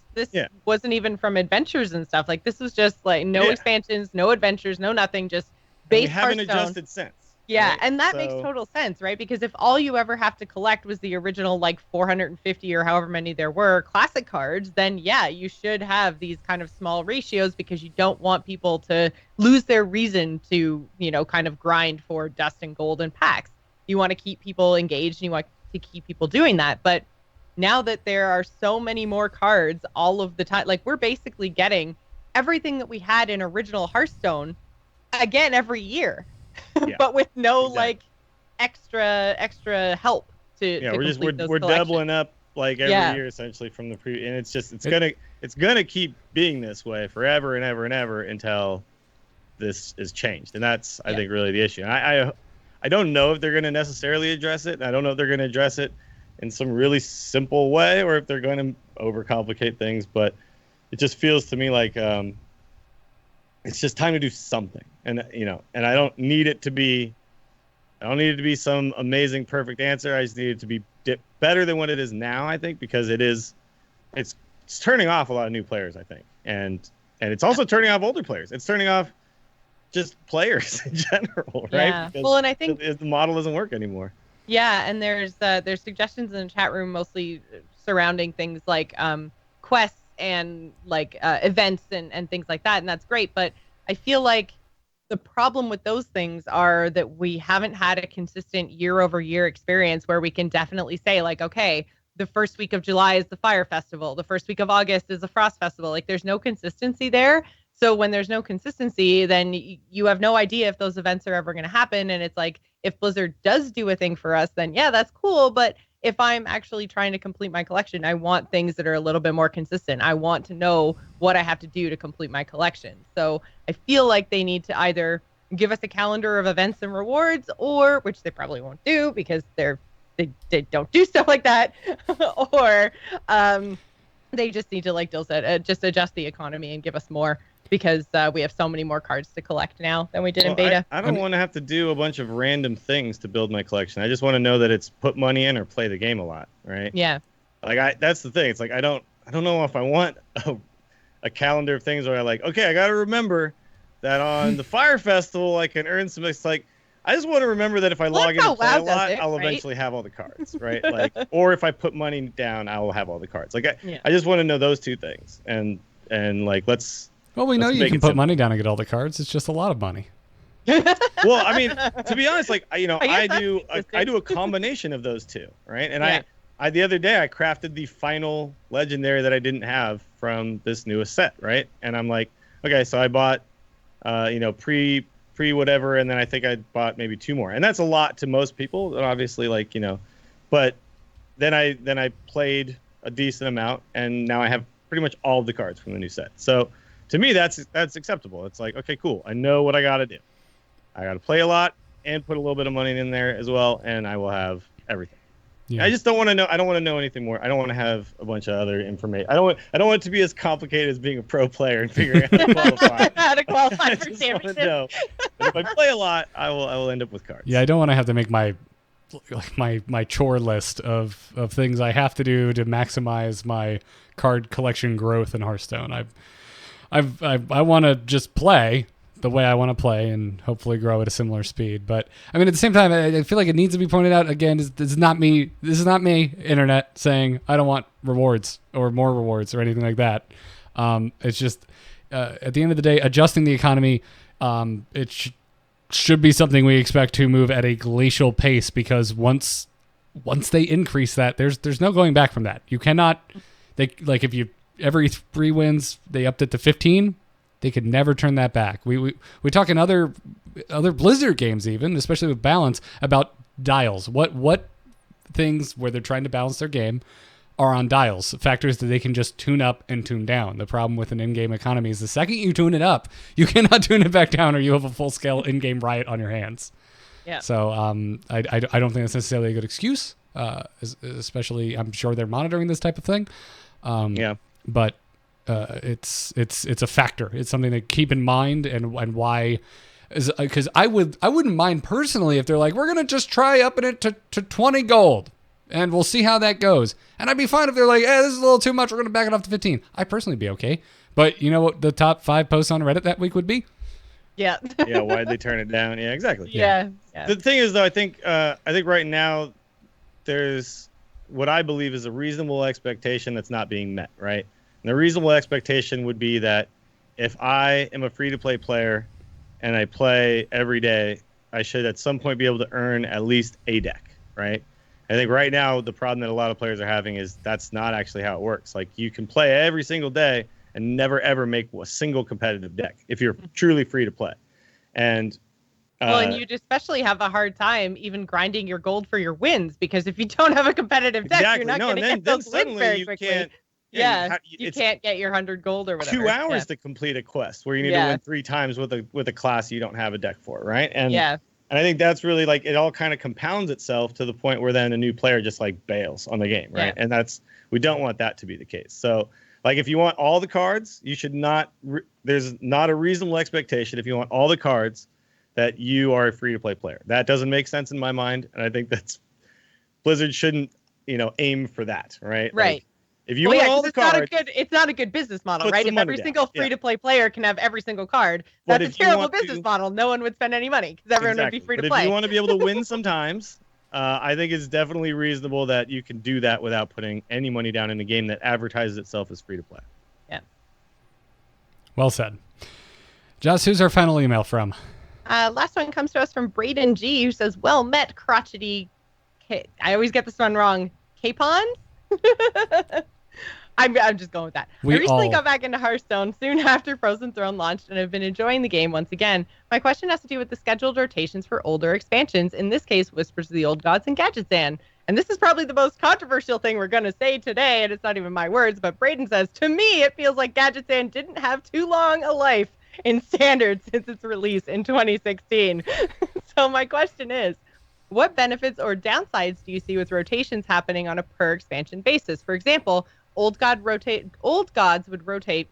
wasn't even from adventures and stuff. Like, this was just like no expansions, no adventures, no nothing, just base Hearthstone.
We haven't adjusted since.
Yeah, right? And that makes total sense, right? Because if all you ever have to collect was the original, like, 450 or however many there were classic cards, then you should have these kind of small ratios because you don't want people to lose their reason to, kind of grind for dust and gold and packs. You want to keep people engaged and you want to keep people doing that. But now that there are so many more cards all of the time, like, we're basically getting everything that we had in original Hearthstone again every year. But with no like extra help to
we're doubling up like every year essentially from the previous, and it's gonna keep being this way forever and ever and ever until this is changed, and that's I think really the issue. And I don't know if they're gonna necessarily address it. I don't know if they're gonna address it in some really simple way or if they're going to overcomplicate things, but it just feels to me like it's just time to do something. And and I don't need it to be some amazing perfect answer. I just need it to be better than what it is now, I think, because it's turning off a lot of new players, I think. And it's also turning off older players. It's turning off just players in general, right?
Yeah.
Because
well, and I think
the model doesn't work anymore.
Yeah, and there's suggestions in the chat room mostly surrounding things like quests and like events and things like that, and that's great. But I feel like the problem with those things are that we haven't had a consistent year-over-year experience where we can definitely say, like, okay, the first week of July is the Fire Festival, the first week of August is the Frost Festival. Like, there's no consistency there. So when there's no consistency, then you have no idea if those events are ever going to happen. And it's like, if Blizzard does do a thing for us, then that's cool. But if I'm actually trying to complete my collection, I want things that are a little bit more consistent. I want to know what I have to do to complete my collection. So I feel like they need to either give us a calendar of events and rewards, or, which they probably won't do because they don't do stuff like that, or they just need to, like Dill said, just adjust the economy and give us more, because we have so many more cards to collect now than we did in beta.
I don't want to have to do a bunch of random things to build my collection. I just want to know that it's put money in or play the game a lot, right?
Yeah.
Like that's the thing. It's like I don't know if I want a calendar of things where I like, okay, I got to remember that on the Fire Festival I can earn some. It's like I just want to remember that if I log in and play a lot, I'll eventually have all the cards, right? Like, or if I put money down, I will have all the cards. Like I just want to know those two things, and like let's.
Well, we know you can put money down and get all the cards. It's just a lot of money.
Well, I mean, to be honest, like I do a combination of those two, right? And the other day I crafted the final legendary that I didn't have from this newest set, right? And I'm like, okay, so I bought, pre whatever, and then I think I bought maybe 2 more, and that's a lot to most people, obviously, but then I played a decent amount, and now I have pretty much all of the cards from the new set. So to me, that's acceptable. It's like, okay, cool. I know what I got to do. I got to play a lot and put a little bit of money in there as well, and I will have everything. Yeah. I just don't want to know. I don't want to know anything more. I don't want to have a bunch of other information. I don't want it to be as complicated as being a pro player and figuring out how to qualify.
How to qualify for
championship.
championship.
If I play a lot, I will end up with cards.
Yeah, I don't want to have to make my chore list of things I have to do to maximize my card collection growth in Hearthstone. I want to just play the way I want to play and hopefully grow at a similar speed. But I mean, at the same time, I feel like it needs to be pointed out again. This is not me. This is not me. Internet saying I don't want rewards or more rewards or anything like that. It's just at the end of the day, adjusting the economy. It should be something we expect to move at a glacial pace, because once they increase that, there's no going back from that. You cannot. If you every 3 wins they upped it to 15. They could never turn that back. We talk in other Blizzard games, even, especially with balance, about dials. What things where they're trying to balance their game are on dials, factors that they can just tune up and tune down. The problem with an in-game economy is the second you tune it up, you cannot tune it back down, or you have a full-scale in-game riot on your hands.
Yeah.
So I don't think that's necessarily a good excuse, especially I'm sure they're monitoring this type of thing. But it's a factor. It's something to keep in mind, and why is because I wouldn't mind personally if they're like, we're gonna just try upping it to 20 gold and we'll see how that goes. And I'd be fine if they're like, this is a little too much, we're gonna back it off to 15. I'd personally be okay. But you know what the top 5 posts on Reddit that week would be?
Yeah.
Yeah, why'd they turn it down? Yeah, exactly.
Yeah.
The thing is, though, I think right now there's what I believe is a reasonable expectation that's not being met, right? And the reasonable expectation would be that if I am a free-to-play player and I play every day, I should at some point be able to earn at least a deck, right? I think right now the problem that a lot of players are having is that's not actually how it works. Like, you can play every single day and never, ever make a single competitive deck if you're truly free to play. And
and you'd especially have a hard time even grinding your gold for your wins, because if you don't have a competitive deck, you're not going to get those wins very quickly. You can't get your 100 gold or whatever.
2 hours to complete a quest where you need to win 3 times with a class you don't have a deck for, right? And I think that's really, like, it all kind of compounds itself to the point where then a new player just like bails on the game, right? And we don't want that to be the case. So, like, if you want all the cards, you should not. There's not a reasonable expectation if you want all the cards that you are a free-to-play player. That doesn't make sense in my mind, and I think that's Blizzard shouldn't, aim for that, right?
Right.
Like, if you want all the cards,
it's not a good business model, right? If every single free-to-play player can have every single card, that's a terrible business model. No one would spend any money because everyone would be free to play.
But if you want to be able to win sometimes, I think it's definitely reasonable that you can do that without putting any money down in a game that advertises itself as free to play.
Yeah.
Well said. Joss, who's our final email from?
Last one comes to us from Braden G, who says, well met, crotchety. I always get this one wrong. Capon? I'm just going with that. I recently got back into Hearthstone soon after Frozen Throne launched and have been enjoying the game once again. My question has to do with the scheduled rotations for older expansions, in this case, Whispers of the Old Gods and Gadgetzan. And this is probably the most controversial thing we're going to say today, and it's not even my words, but Braden says, to me, it feels like Gadgetzan didn't have too long a life in Standard since its release in 2016. So my question is, what benefits or downsides do you see with rotations happening on a per expansion basis? For example, Old Gods would rotate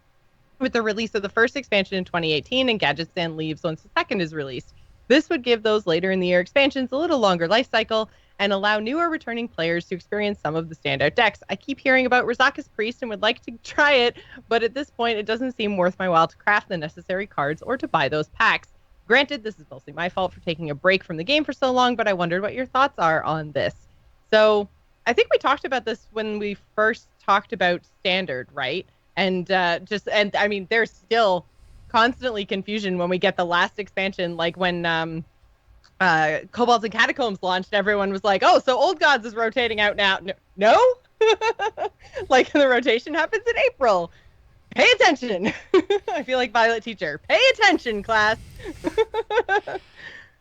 with the release of the first expansion in 2018, and Gadgetzan leaves once the second is released. This would give those later in the year expansions a little longer life cycle and allow newer returning players to experience some of the standout decks. I keep hearing about Rizaka's Priest and would like to try it, but at this point it doesn't seem worth my while to craft the necessary cards or to buy those packs. Granted, this is mostly my fault for taking a break from the game for so long, but I wondered what your thoughts are on this. So I think we talked about this when we first talked about Standard, right? And I mean, there's still constantly confusion when we get the last expansion, like when Kobolds and Catacombs launched, everyone was like, "Oh, so Old Gods is rotating out now." No? Like the rotation happens in April. Pay attention. I feel like Violet teacher. Pay attention, class.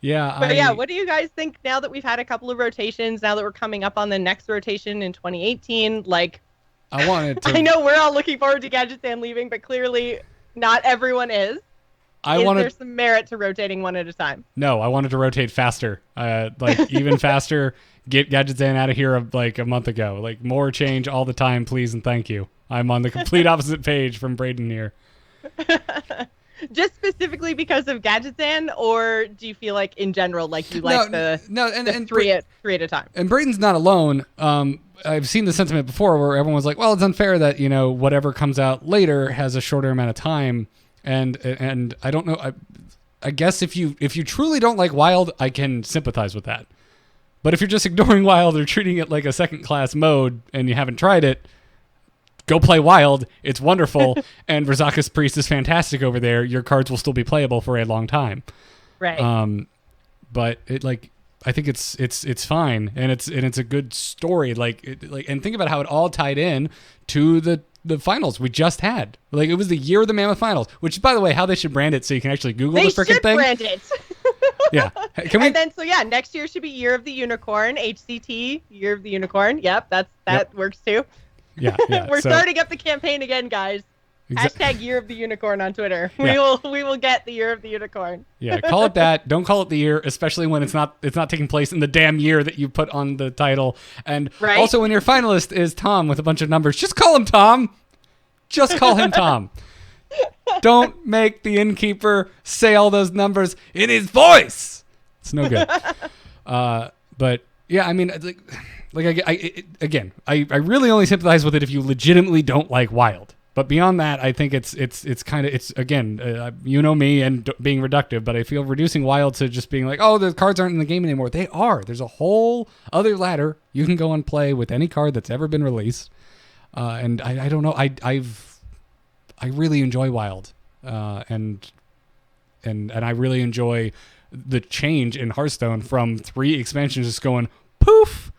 Yeah,
But yeah, what do you guys think now that we've had a couple of rotations, now that we're coming up on the next rotation in 2018? Like,
I wanted to.
I know we're all looking forward to Gadgetzan leaving, but clearly not everyone is. Is there some merit to rotating one at a time?
No, I wanted to rotate faster. Like even faster. Get Gadgetzan out of here like a month ago. Like more change all the time, please and thank you. I'm on the complete opposite page from Braden here.
Just specifically because of Gadgetzan, or do you feel like in general, like you like the three at a time?
And Braden's not alone. I've seen the sentiment before where everyone was like, well, it's unfair that, whatever comes out later has a shorter amount of time. And I don't know. I guess if you truly don't like Wild, I can sympathize with that. But if you're just ignoring Wild or treating it like a second class mode and you haven't tried it, go play Wild. It's wonderful. And Razaka's Priest is fantastic over there. Your cards will still be playable for a long time.
Right.
But I think it's fine, and it's a good story. And think about how it all tied in to the finals we just had. Like, it was the year of the Mammoth Finals, which, by the way, how they should brand it so you can actually Google the freaking thing.
They should brand it.
Yeah.
Next year should be Year of the Unicorn, HCT, Year of the Unicorn. Yep, that works too.
Yeah.
We're starting up the campaign again, guys. Hashtag Year of the Unicorn on Twitter.
Yeah.
We will get the Year of the Unicorn.
Yeah, call it that. Don't call it the year, especially when it's not taking place in the damn year that you put on the title. And also, when your finalist is Tom with a bunch of numbers, just call him Tom. Just call him Tom. Don't make the innkeeper say all those numbers in his voice. It's no good. But yeah, I mean, I really only sympathize with it if you legitimately don't like Wild. But beyond that, I think it's again, me and being reductive, but I feel reducing Wild to just being like, oh, the cards aren't in the game anymore. They are. There's a whole other ladder you can go and play with any card that's ever been released. And I don't know. I really enjoy Wild, and I really enjoy the change in Hearthstone from 3 expansions just going poof.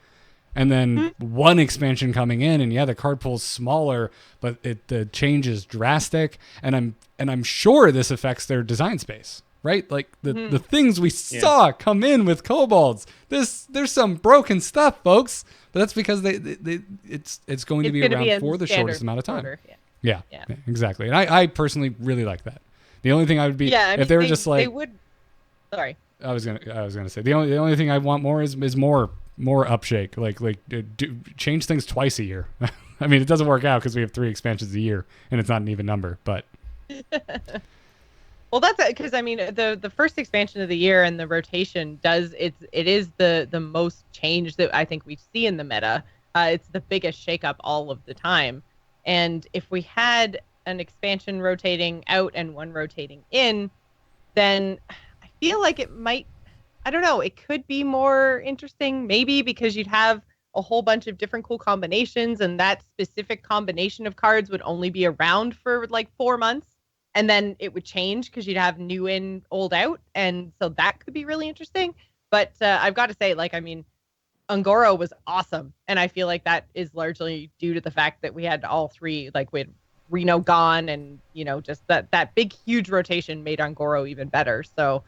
And then one expansion coming in, and the card pool's smaller, but the change is drastic. And I'm sure this affects their design space, right? Like the things we saw come in with kobolds. There's some broken stuff, folks. But that's because it's going to be around for the shortest amount of time. Order. Yeah, exactly. And I personally really like that. The only thing I would be if they were just like
they would. Sorry.
I was gonna say the only thing I want more is more upshake, like change things twice a year. I mean, it doesn't work out because we have 3 expansions a year and it's not an even number, but
well, that's because I mean the first expansion of the year and the rotation it is the most change that I think we see in the meta. It's the biggest shakeup all of the time, and if we had an expansion rotating out and one rotating in, then I feel like it might. I don't know. It could be more interesting, maybe because you'd have a whole bunch of different cool combinations, and that specific combination of cards would only be around for like 4 months, and then it would change because you'd have new in, old out, and so that could be really interesting. But I've got to say, Ungoro was awesome, and I feel like that is largely due to the fact that we had all 3, like we had Reno gone, and just that big huge rotation made Ungoro even better. So.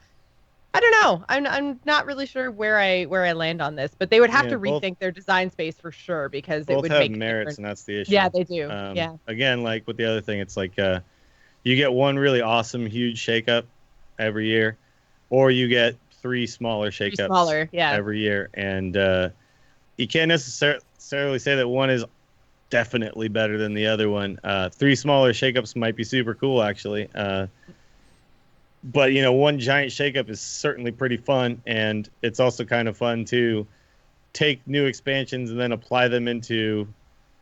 I don't know. I'm not really sure where I land on this, but they would have to rethink their design space for sure because it would make
merits, and that's the issue.
Yeah, they do.
Again, like with the other thing, it's like you get one really awesome, huge shakeup every year, or you get 3 smaller shakeups every year, and you can't necessarily say that one is definitely better than the other one. 3 smaller shakeups might be super cool, actually. But, one giant shakeup is certainly pretty fun, and it's also kind of fun to take new expansions and then apply them into,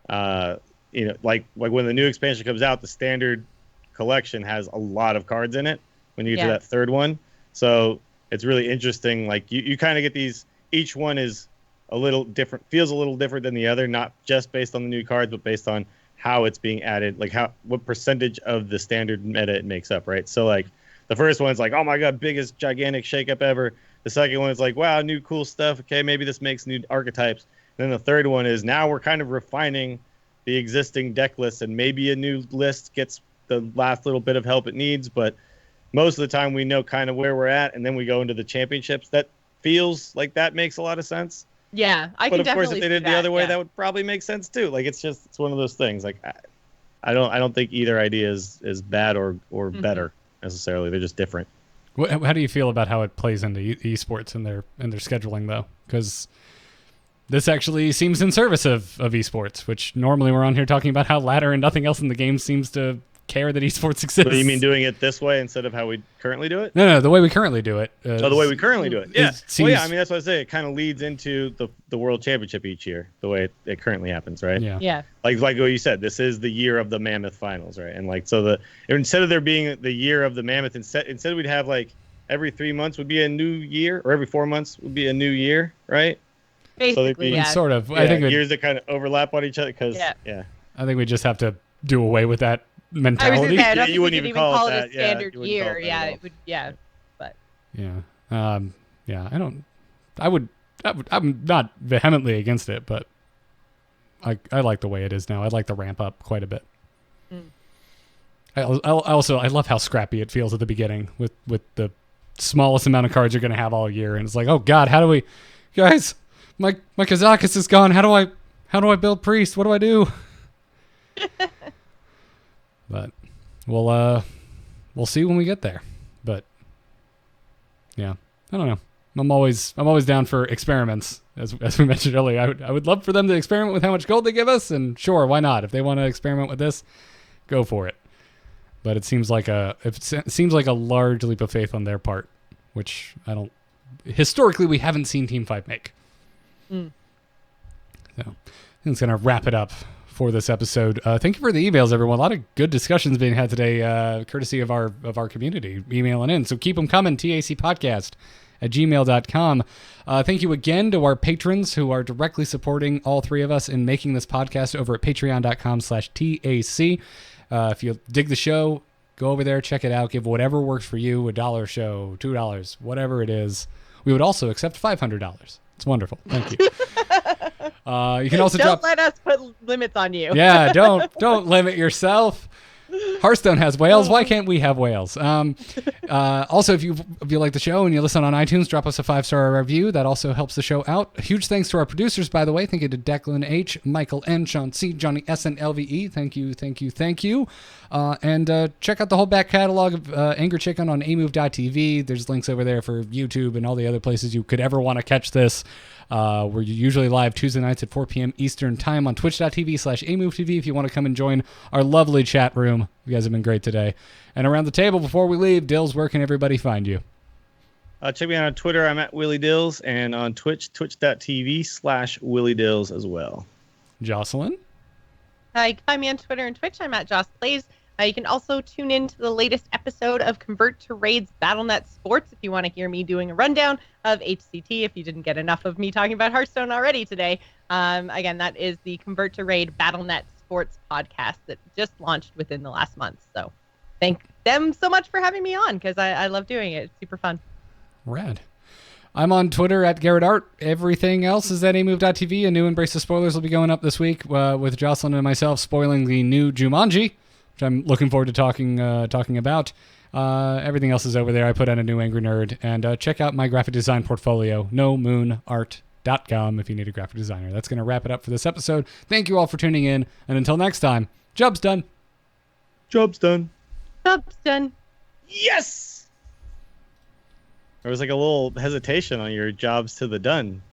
like when the new expansion comes out, the standard collection has a lot of cards in it when you get to that third one. So it's really interesting. Like, you kind of get these, each one is a little different, feels a little different than the other, not just based on the new cards, but based on how it's being added, like what percentage of the standard meta it makes up, right? So, like, The first one's like, oh my god, biggest gigantic shakeup ever. The second one is like, wow, new cool stuff. Okay, maybe this makes new archetypes. And then the third one is now we're kind of refining the existing deck list, and maybe a new list gets the last little bit of help it needs, but most of the time we know kind of where we're at, and then we go into the championships. That feels like that makes a lot of sense.
Yeah, I
but
can
of course,
definitely
if they did
see
the other way,
yeah.
that would probably make sense too. Like it's one of those things. Like I don't think either idea is bad or better necessarily. They're just different.
How do you feel about how it plays into esports and their scheduling though? Because this actually seems in service of esports, which normally we're on here talking about how ladder and nothing else in the game seems to care that esports exists.
What do you mean doing it this way instead of how we currently do it?
No, the way we currently do it.
The way we currently do it. Yeah.
Seems,
Well, yeah, I mean, that's what I say. It kind of leads into the World Championship each year, the way it currently happens, right?
Yeah.
Like what you said, this is the year of the Mammoth Finals, right? And like, so instead of there being the year of the Mammoth, instead we'd have like every 3 months would be a new year, or every 4 months would be a new year, right?
Basically, yeah.
Sort of.
Yeah,
I think
years that kind of overlap on each other, because
I think we just have to do away with that
I was
mentality.
gonna say, I don't think
you
we
wouldn't
could
even call it
it a
that.
standard
You wouldn't call
year.
it that
Yeah,
at all.
it would. Yeah, but
I'm not vehemently against it, but I like the way it is now. I'd like to ramp up quite a bit. I love how scrappy it feels at the beginning with the smallest amount of cards you're going to have all year, and it's like, oh god, how do we, guys, my Kazakus is gone. How do I build priest? What do I do? But we'll see when we get there. But yeah, I don't know. I'm always down for experiments, as we mentioned earlier. I would love for them to experiment with how much gold they give us, and sure, why not? If they want to experiment with this, go for it. But it seems like a large leap of faith on their part, which historically we haven't seen Team 5 make. So I think it's gonna wrap it up for this episode. Thank you for the emails, everyone. A lot of good discussions being had today, courtesy of our community emailing in. So keep them coming. tacpodcast@gmail.com. Thank you again to our patrons who are directly supporting all three of us in making this podcast over at patreon.com/TAC. If you dig the show, go over there, check it out, give whatever works for you, $1 a show, $2, whatever it is. We would also accept $500. It's wonderful. Thank you. You can also
don't let us put limits on you.
Yeah, don't limit yourself. Hearthstone has whales. Why can't we have whales? Also, if you like the show and you listen on iTunes, drop us a 5-star review. That also helps the show out. Huge thanks to our producers, by the way. Thank you to Declan H, Michael N, Sean C, Johnny S, and LVE. Thank you. And check out the whole back catalog of Angry Chicken on amove.tv. There's links over there for YouTube and all the other places you could ever want to catch this. We're usually live Tuesday nights at 4 p.m. Eastern time on twitch.tv/amovetv if you want to come and join our lovely chat room. You guys have been great today. And around the table, before we leave, Dills, where can everybody find you?
Check me out on Twitter. I'm at Willie Dills, and on Twitch, twitch.tv/Willie Dills as well.
Jocelyn?
Hi, find me on Twitter and Twitch. I'm at Joss Plays. You can also tune in to the latest episode of Convert to Raids BattleNet Sports if you want to hear me doing a rundown of HCT if you didn't get enough of me talking about Hearthstone already today. Again, that is the Convert to Raid BattleNet Sports podcast that just launched within the last month. So thank them so much for having me on because I love doing it. It's super fun.
Rad. I'm on Twitter at Garrett Art. Everything else is at amove.tv. A new Embrace of Spoilers will be going up this week with Jocelyn and myself spoiling the new Jumanji, which I'm looking forward to talking about. Everything else is over there. I put out a new Angry Nerd. And check out my graphic design portfolio, nomoonart.com, if you need a graphic designer. That's going to wrap it up for this episode. Thank you all for tuning in. And until next time, job's done.
Job's done.
Job's done.
Yes! There was like a little hesitation on your jobs to the done.